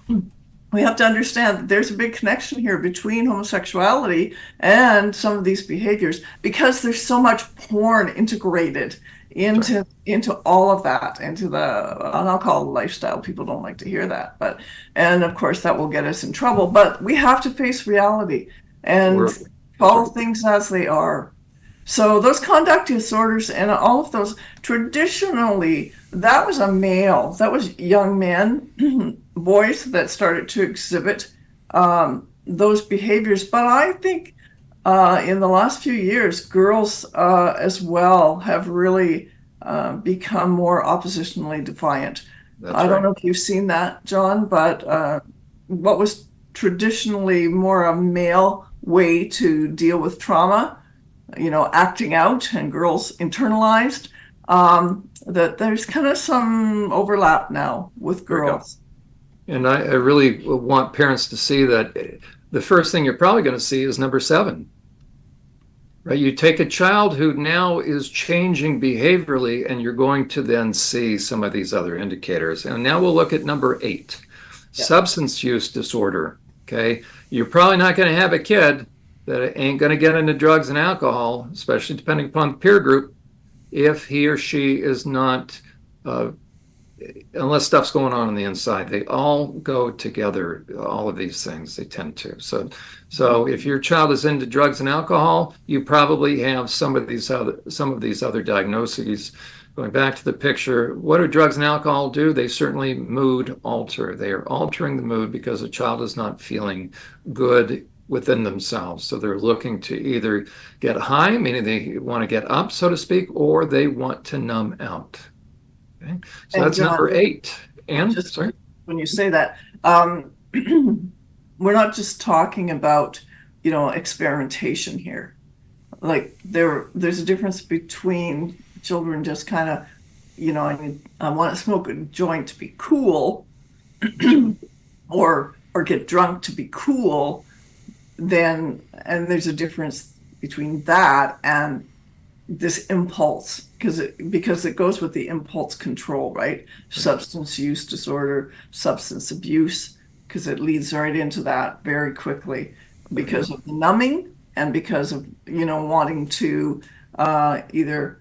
we have to understand that there's a big connection here between homosexuality and some of these behaviors, because there's so much porn integrated into all of that, into the, and I'll call it lifestyle. People don't like to hear that, but, and of course that will get us in trouble, but we have to face reality and call things as they are. So those conduct disorders and all of those, traditionally, that was a male, that was young men, boys that started to exhibit those behaviors. But I think in the last few years, girls as well have really become more oppositionally defiant. I don't know if you've seen that, John, but what was traditionally more a male way to deal with trauma, acting out, and girls internalized, that there's kind of some overlap now with girls. And I really want parents to see that the first thing you're probably going to see is number 7. Right? You take a child who now is changing behaviorally, and you're going to then see some of these other indicators. And now we'll look at number 8, substance use disorder. Okay, you're probably not going to have a kid that ain't going to get into drugs and alcohol, especially depending upon the peer group, if he or she is not, unless stuff's going on the inside. They all go together, all of these things, they tend to. So if your child is into drugs and alcohol, you probably have some of these other diagnoses Going back to the picture, what do drugs and alcohol do? They certainly mood alter. They are altering the mood because a child is not feeling good within themselves. So they're looking to either get high, meaning they want to get up, so to speak, or they want to numb out. Okay. So And that's Jon, number 8. And just sorry. when you say that, we're not just talking about, experimentation here. Like there's a difference between children just kind of, I want to smoke a joint to be cool, or get drunk to be cool. And there's a difference between that and this impulse, because it goes with the impulse control, right? Substance use disorder, substance abuse, because it leads right into that very quickly because of the numbing and because of wanting to either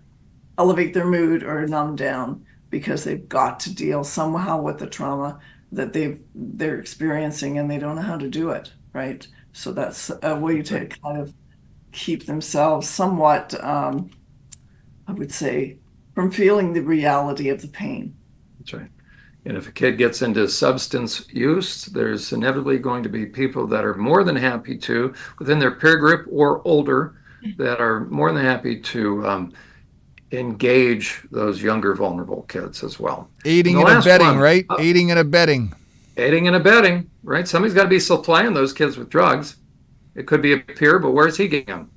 elevate their mood or numb down because they've got to deal somehow with the trauma that they're experiencing and they don't know how to do it, right? So that's a way to kind of keep themselves somewhat, I would say, from feeling the reality of the pain. That's right. And if a kid gets into substance use, there's inevitably going to be people that are more than happy to, within their peer group or older, that are more than happy to engage those younger vulnerable kids as well. Aiding and abetting, right? Aiding and abetting. Aiding and abetting, right? Somebody's got to be supplying those kids with drugs. It could be a peer, but where's he getting them?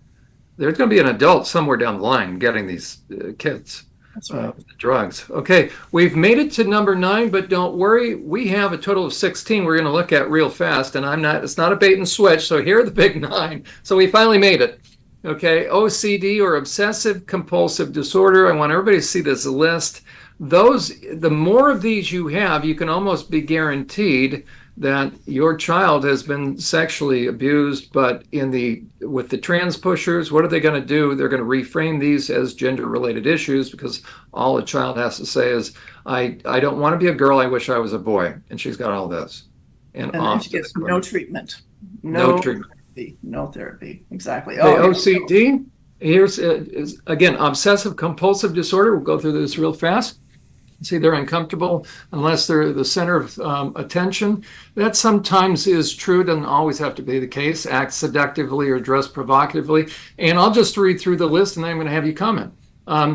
There's going to be an adult somewhere down the line getting these kids. That's right. The drugs. Okay, we've made it to number 9, but don't worry, we have a total of 16 we're going to look at real fast, and it's not a bait and switch, so here are the big 9. So we finally made it. Okay, OCD or obsessive compulsive disorder. I want everybody to see this list. The more of these you have, you can almost be guaranteed that your child has been sexually abused. But with the trans pushers, what are they going to do? They're going to reframe these as gender-related issues, because all a child has to say is, I don't want to be a girl, I wish I was a boy. And she's got all this. And then she gets no treatment. No treatment. No therapy. Exactly. The OCD, here's, again, obsessive compulsive disorder. We'll go through this real fast. See, they're uncomfortable unless they're the center of attention. That sometimes is true, doesn't always have to be the case. Act seductively or dress provocatively. And I'll just read through the list and then I'm going to have you comment.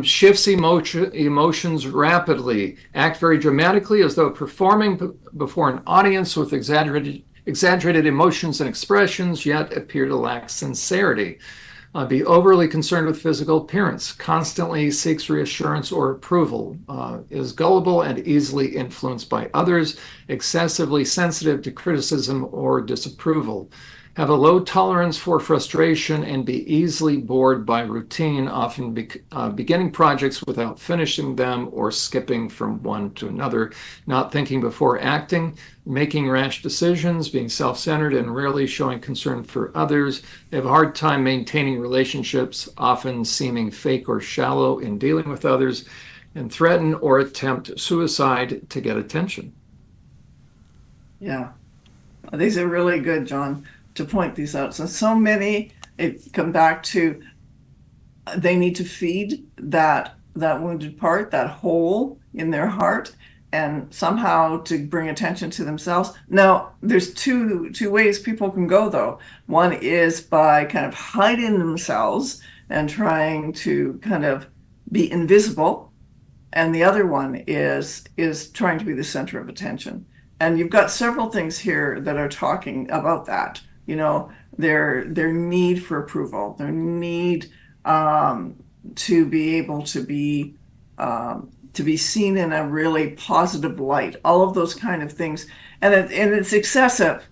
Shifts emotions rapidly, act very dramatically as though performing before an audience with exaggerated emotions and expressions, yet appear to lack sincerity. Be overly concerned with physical appearance, constantly seeks reassurance or approval, is gullible and easily influenced by others, excessively sensitive to criticism or disapproval, have a low tolerance for frustration and be easily bored by routine, often beginning projects without finishing them or skipping from one to another, not thinking before acting, making rash decisions, being self-centered and rarely showing concern for others. They have a hard time maintaining relationships, often seeming fake or shallow in dealing with others, and threaten or attempt suicide to get attention. Yeah. These are really good, Jon, to point these out. So many, it come back to they need to feed that wounded part, that hole in their heart, and somehow to bring attention to themselves. Now, there's two ways people can go, though. One is by kind of hiding themselves and trying to kind of be invisible, and the other one is trying to be the center of attention. And you've got several things here that are talking about that. Their need for approval, their need to be able to be seen in a really positive light, all of those kind of things, and it's excessive.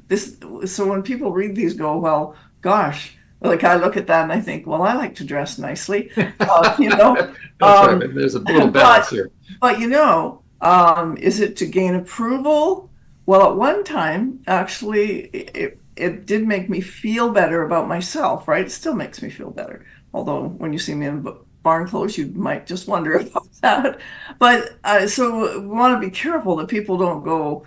So when people read these, go, well, gosh, like I look at that and I think, well, I like to dress nicely, That's right. There's a little balance here. But is it to gain approval? Well, at one time, actually, it did make me feel better about myself, right? It still makes me feel better. Although when you see me in barn clothes, you might just wonder about that. But so we want to be careful that people don't go,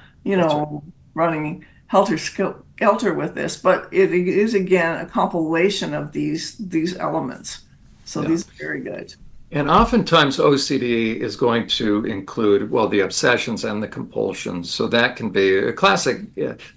running helter-skelter with this. But it is, again, a compilation of these elements. So these are very good. And oftentimes OCD is going to include, well, the obsessions and the compulsions. So that can be a classic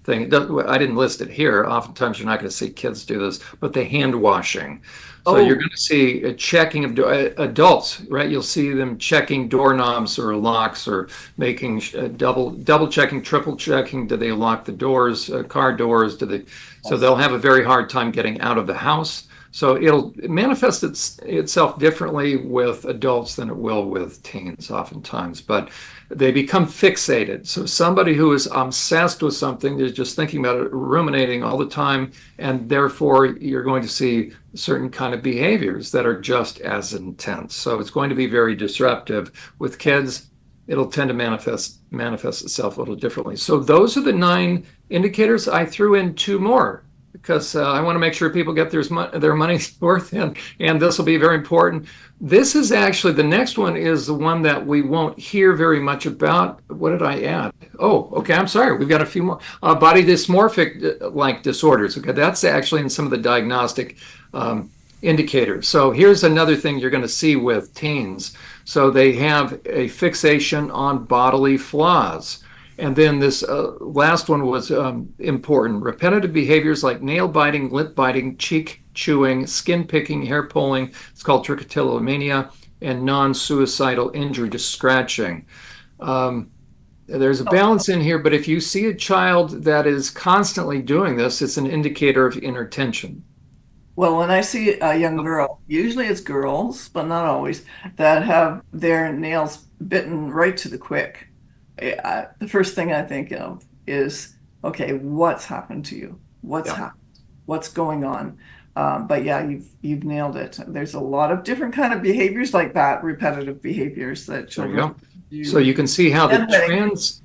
thing. I didn't list it here. Oftentimes you're not going to see kids do this, but the hand washing. So you're Oh, going to see a checking of adults, right? You'll see them checking doorknobs or locks or making double checking, triple checking. Do they lock the doors, car doors? Do they? So they'll have a very hard time getting out of the house. So it'll manifest itself differently with adults than it will with teens oftentimes, but they become fixated. So somebody who is obsessed with something is just thinking about it, ruminating all the time, and therefore you're going to see certain kind of behaviors that are just as intense. So it's going to be very disruptive. With kids, it'll tend to manifest itself a little differently. So those are the 9 indicators. I threw in 2 more because I want to make sure people get their money's worth, and this will be very important. This is actually, the next one is the one that we won't hear very much about. What did I add? Oh, okay, I'm sorry. We've got a few more. Body dysmorphic like disorders. Okay, that's actually in some of the diagnostic indicators. So here's another thing you're going to see with teens. So they have a fixation on bodily flaws. And then this last one was important. Repetitive behaviors like nail biting, lip biting, cheek chewing, skin picking, hair pulling. It's called trichotillomania, and non-suicidal injury, just scratching. There's a balance in here, but if you see a child that is constantly doing this, it's an indicator of inner tension. well, when I see a young girl, usually it's girls, but not always, that have their nails bitten right to the quick. The first thing I think of is, okay, what's happened to you? What's Yeah. happened? What's going on? But yeah, you've nailed it. There's a lot of different kind of behaviors like that, repetitive behaviors that There you children go. So do. you can see how the Bedwetting,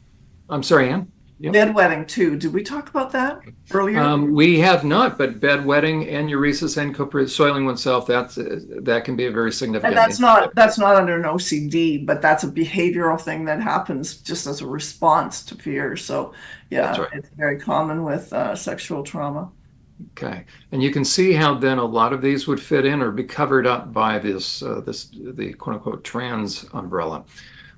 I'm sorry, Ann. Yep. bedwetting too. Did we talk about that earlier? We have not, but bedwetting, enuresis, and soiling oneself, that can be a very And significant. that's not under an OCD, but that's a behavioral thing that happens just as a response to fear. So That's yeah, right. it's very common with sexual trauma. Okay. And you can see how then a lot of these would fit in or be covered up by the quote unquote trans umbrella.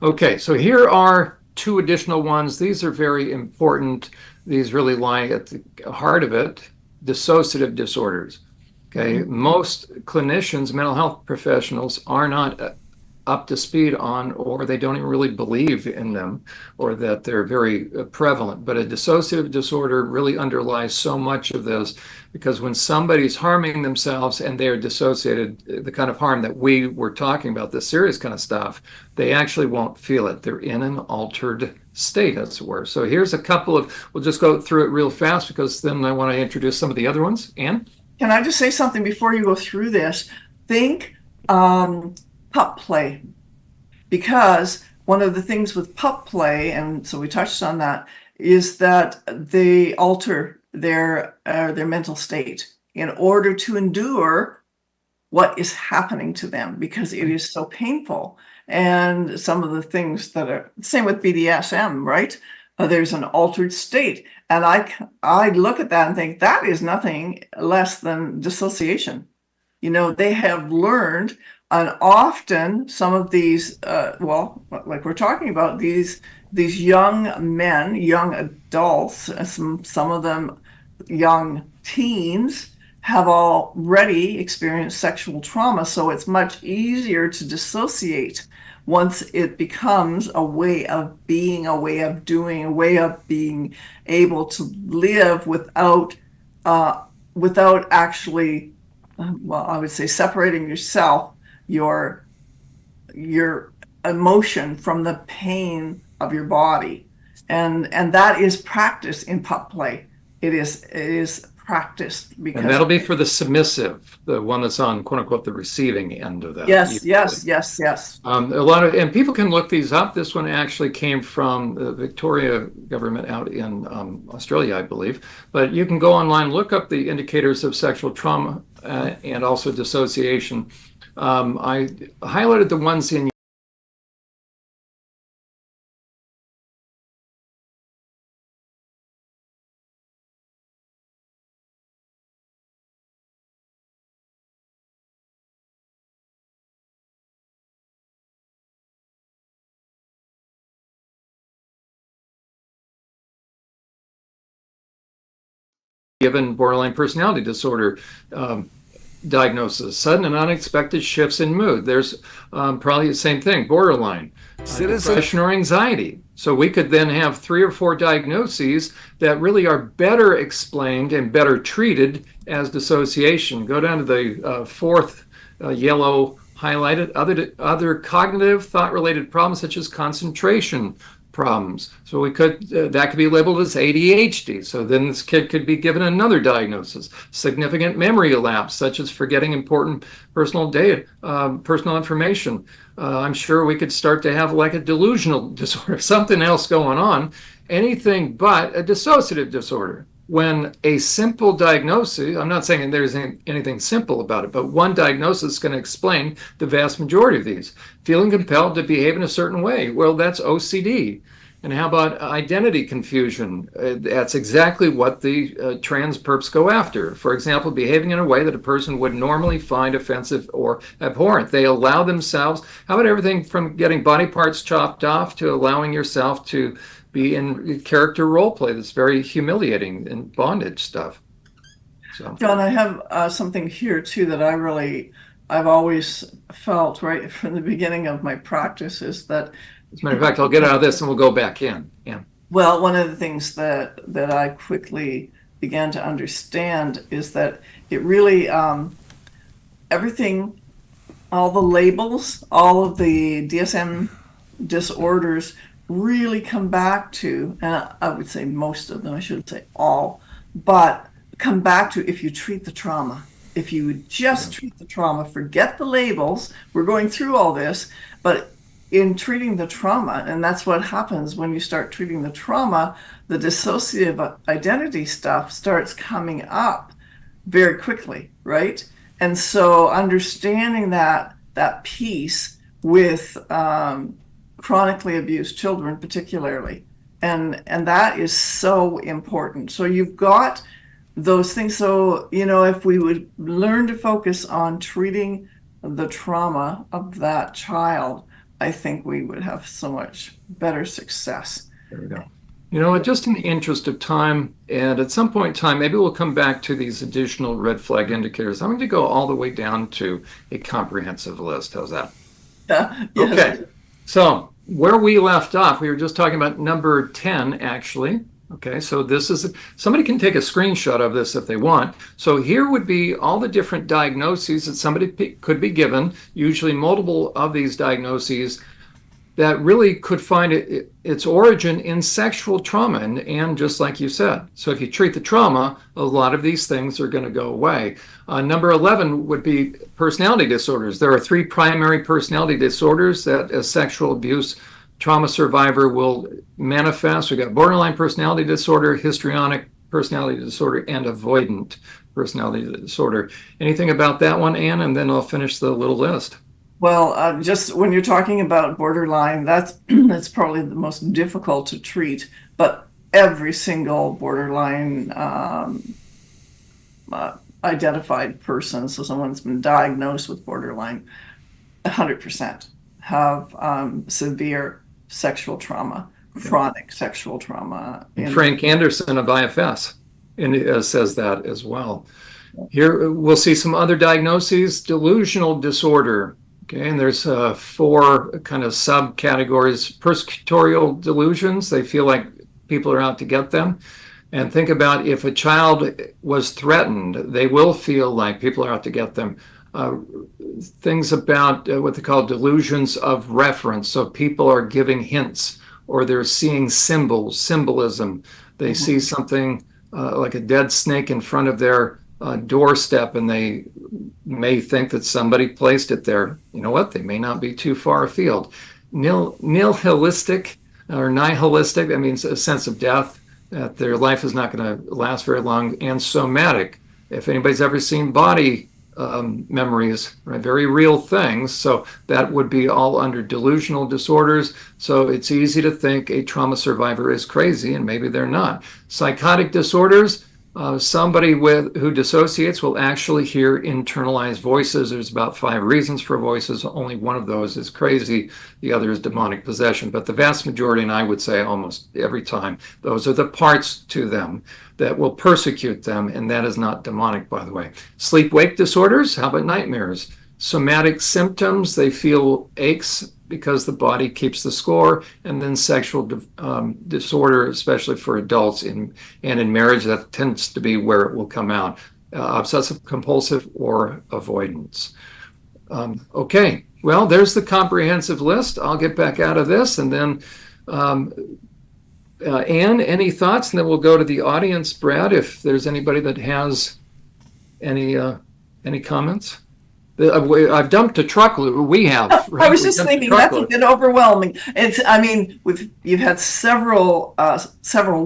Okay, so here are 2 additional ones. These are very important. These really lie at the heart of it. Dissociative disorders. Okay, most clinicians, mental health professionals, are not up to speed on, or they don't even really believe in them, or that they're very prevalent. But a dissociative disorder really underlies so much of this, because when somebody's harming themselves and they're dissociated, the kind of harm that we were talking about, the serious kind of stuff, they actually won't feel it. They're in an altered state, as it were. So here's a couple of, we'll just go through it real fast because then I want to introduce some of the other ones. Ann? Can I just say something before you go through this? Think pup play, because one of the things with pup play, and so we touched on that, is that they alter their mental state in order to endure what is happening to them because it is so painful. And some of the things that are same with BDSM, right? There's an altered state, and I look at that and think that is nothing less than dissociation. They have learned, and often some of these, well, like we're talking about, these young men, young adults, some of them young teens, have already experienced sexual trauma, so it's much easier to dissociate once it becomes a way of being, a way of doing, a way of being able to live without actually, well, I would say separating yourself, your emotion from the pain of your body, and that is practice in pup play. It is practiced because, And that'll be for the submissive, the one that's on quote unquote the receiving end of that. yes, yes, yes, yes. A lot of, and people can look these up. This one actually came from the Victoria government out in Australia, I believe. But you can go online, look up the indicators of sexual trauma and also dissociation. I highlighted the ones in given borderline personality disorder diagnosis. Sudden and unexpected shifts in mood. There's probably the same thing, borderline. Depression or anxiety. So we could then have 3 or 4 diagnoses that really are better explained and better treated as dissociation. Go down to the fourth yellow highlighted, other cognitive thought-related problems such as concentration problems. So we could that could be labeled as ADHD. So then this kid could be given another diagnosis. Significant memory lapse, such as forgetting important personal data, personal information. I'm sure we could start to have like a delusional disorder, something else going on, anything but a dissociative disorder. When a simple diagnosis, I'm not saying there's anything simple about it, but one diagnosis is going to explain the vast majority of these. Feeling compelled to behave in a certain way, well, that's OCD. And how about identity confusion? That's exactly what the trans perps go after. For example, behaving in a way that a person would normally find offensive or abhorrent. They allow themselves, how about everything from getting body parts chopped off to allowing yourself to be in character role play that's very humiliating and bondage stuff. So, John, I have something here too that I've always felt right from the beginning of my practice is that, as a matter of fact, I'll get out of this and we'll go back in. Yeah. well, one of the things that I quickly began to understand is that it really, everything, all the labels, all of the DSM disorders really come back to, and I would say most of them, I shouldn't say all, but come back to if you treat the trauma. If you just treat the trauma, forget the labels, we're going through all this, but in treating the trauma, and that's what happens when you start treating the trauma, the dissociative identity stuff starts coming up very quickly, right? And so understanding that piece with chronically abused children particularly, and that is so important. So you've got those things. So, if we would learn to focus on treating the trauma of that child, I think we would have so much better success. There we go. Just in the interest of time, and at some point in time, maybe we'll come back to these additional red flag indicators. I'm going to go all the way down to a comprehensive list. How's that? Yes. Okay. So where we left off, we were just talking about number 10, actually. Okay, so this is, somebody can take a screenshot of this if they want. So here would be all the different diagnoses that somebody could be given, usually multiple of these diagnoses, that really could find its origin in sexual trauma, and just like you said. So if you treat the trauma, a lot of these things are going to go away. Number 11 would be personality disorders. There are 3 primary personality disorders that a sexual abuse trauma survivor will manifest. We got borderline personality disorder, histrionic personality disorder, and avoidant personality disorder. Anything about that one, Ann? And then I'll finish the little list. Well, just when you're talking about borderline, that's probably the most difficult to treat. But every single borderline identified person, so someone's been diagnosed with borderline, 100% have severe sexual trauma, chronic sexual trauma. Frank Anderson of IFS says that as well. Here we'll see some other diagnoses. Delusional disorder. Okay, and there's 4 kind of subcategories. Persecutorial delusions. They feel like people are out to get them. And think about if a child was threatened, they will feel like people are out to get them. Things about what they call delusions of reference. So people are giving hints, or they're seeing symbolism. They see something like a dead snake in front of their doorstep, and they may think that somebody placed it there. You know what? They may not be too far afield. Nihilistic or nihilistic, that means a sense of death, that their life is not going to last very long. And somatic, if anybody's ever seen body memories, right? Very real things. So that would be all under delusional disorders. So it's easy to think a trauma survivor is crazy, and maybe they're not. Psychotic disorders, Somebody who dissociates will actually hear internalized voices. There's about 5 reasons for voices. Only one of those is crazy. The other is demonic possession. But the vast majority, and I would say almost every time, those are the parts to them that will persecute them. And that is not demonic, by the way. Sleep-wake disorders, how about nightmares? Somatic symptoms, they feel aches because the body keeps the score, and then sexual disorder, especially for adults and in marriage, that tends to be where it will come out, obsessive compulsive or avoidance. Okay, well, there's the comprehensive list. I'll get back out of this, and then Ann, any thoughts? And then we'll go to the audience. Brad, if there's anybody that has any comments. I've dumped a truckload. We have. Right? I was just thinking that's a bit overwhelming. You've had several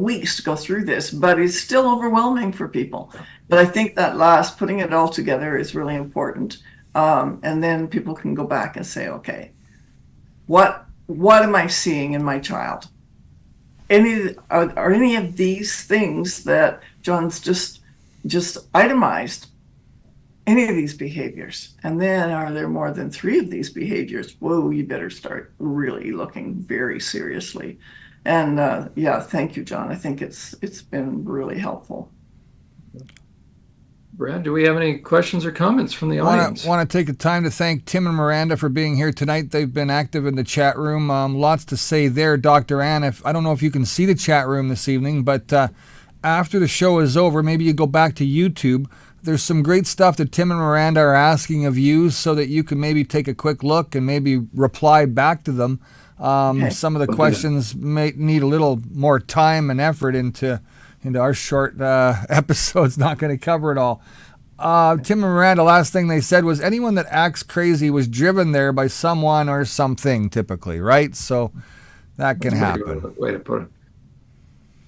weeks to go through this, but it's still overwhelming for people. But I think that last putting it all together is really important. And then people can go back and say, okay, what am I seeing in my child? Are any of these things that John's just itemized? Any of these behaviors? And then are there more than 3 of these behaviors? Whoa, you better start really looking very seriously. And thank you, John. I think it's been really helpful. Brad, do we have any questions or comments from the audience? I want to take the time to thank Tim and Miranda for being here tonight. They've been active in the chat room. Lots to say there, Dr. Ann. I don't know if you can see the chat room this evening, but after the show is over, maybe you go back to YouTube. There's some great stuff that Tim and Miranda are asking of you so that you can maybe take a quick look and maybe reply back to them. Okay. Some of the questions may need a little more time and effort into our short episodes. Not going to cover it all. Tim and Miranda, last thing they said was anyone that acts crazy was driven there by someone or something, typically, right? So that can happen. Way to put it.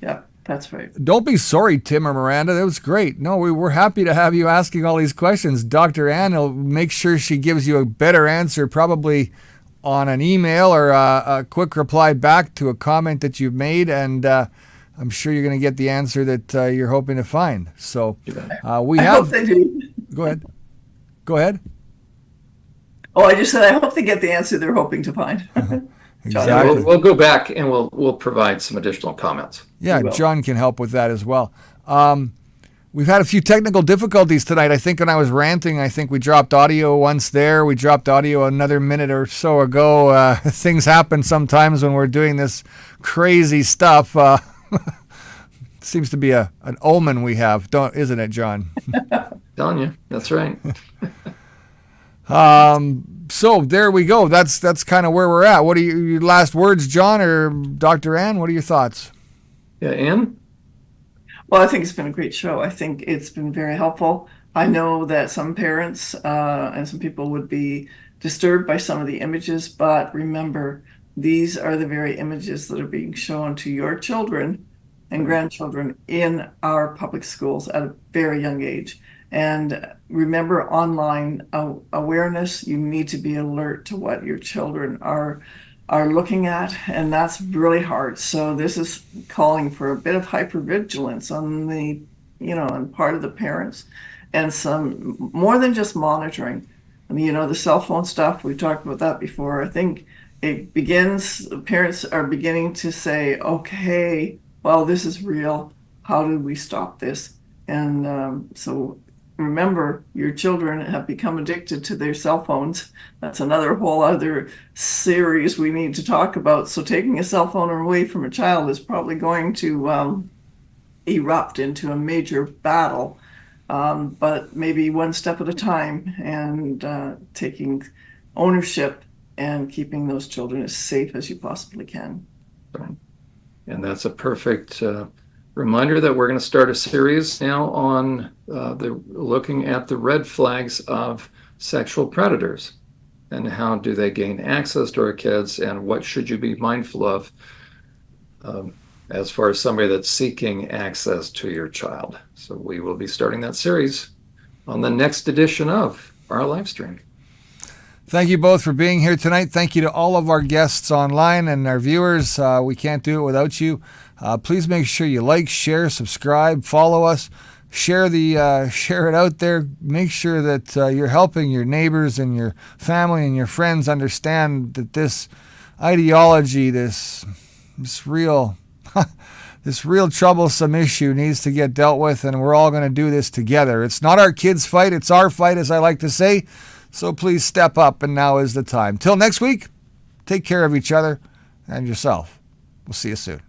Yeah. That's right. Don't be sorry, Tim or Miranda. That was great. No, we're happy to have you asking all these questions. Dr. Ann will make sure she gives you a better answer, probably on an email or a quick reply back to a comment that you've made. And I'm sure you're going to get the answer that you're hoping to find. So I hope they do. Go ahead. Go ahead. Oh, I just said I hope they get the answer they're hoping to find. Exactly. We'll go back and we'll provide some additional comments. Yeah, John can help with that as well. We've had a few technical difficulties tonight. I think when I was ranting, we dropped audio once there. We dropped audio another minute or so ago. Things happen sometimes when we're doing this crazy stuff. Seems to be an omen we have, isn't it, John? Telling you, that's right. So there we go. That's kind of where we're at. What are your last words, John or Dr. Ann? What are your thoughts? Yeah, Ann? Well, I think it's been a great show. I think it's been very helpful. I know that some parents and some people would be disturbed by some of the images, but remember, these are the very images that are being shown to your children and grandchildren in our public schools at a very young age. And remember, online awareness, you need to be alert to what your children are looking at, and that's really hard. So this is calling for a bit of hypervigilance on on part of the parents, and some more than just monitoring. The cell phone stuff, we talked about that before. I think parents are beginning to say, okay, well, this is real. How do we stop this? And so remember, your children have become addicted to their cell phones. That's another whole other series we need to talk about. So taking a cell phone away from a child is probably going to erupt into a major battle, but maybe one step at a time, and taking ownership and keeping those children as safe as you possibly can. And that's a perfect reminder that we're going to start a series now on looking at the red flags of sexual predators and how do they gain access to our kids, and what should you be mindful of as far as somebody that's seeking access to your child. So we will be starting that series on the next edition of our live stream. Thank you both for being here tonight. Thank you to all of our guests online and our viewers. We can't do it without you. Please make sure you like, share, subscribe, follow us. Share it out there. Make sure that you're helping your neighbors and your family and your friends understand that this ideology, this real this real troublesome issue needs to get dealt with, and we're all going to do this together. It's not our kids' fight, it's our fight, as I like to say. So please step up, and now is the time. Till next week, take care of each other and yourself. We'll see you soon.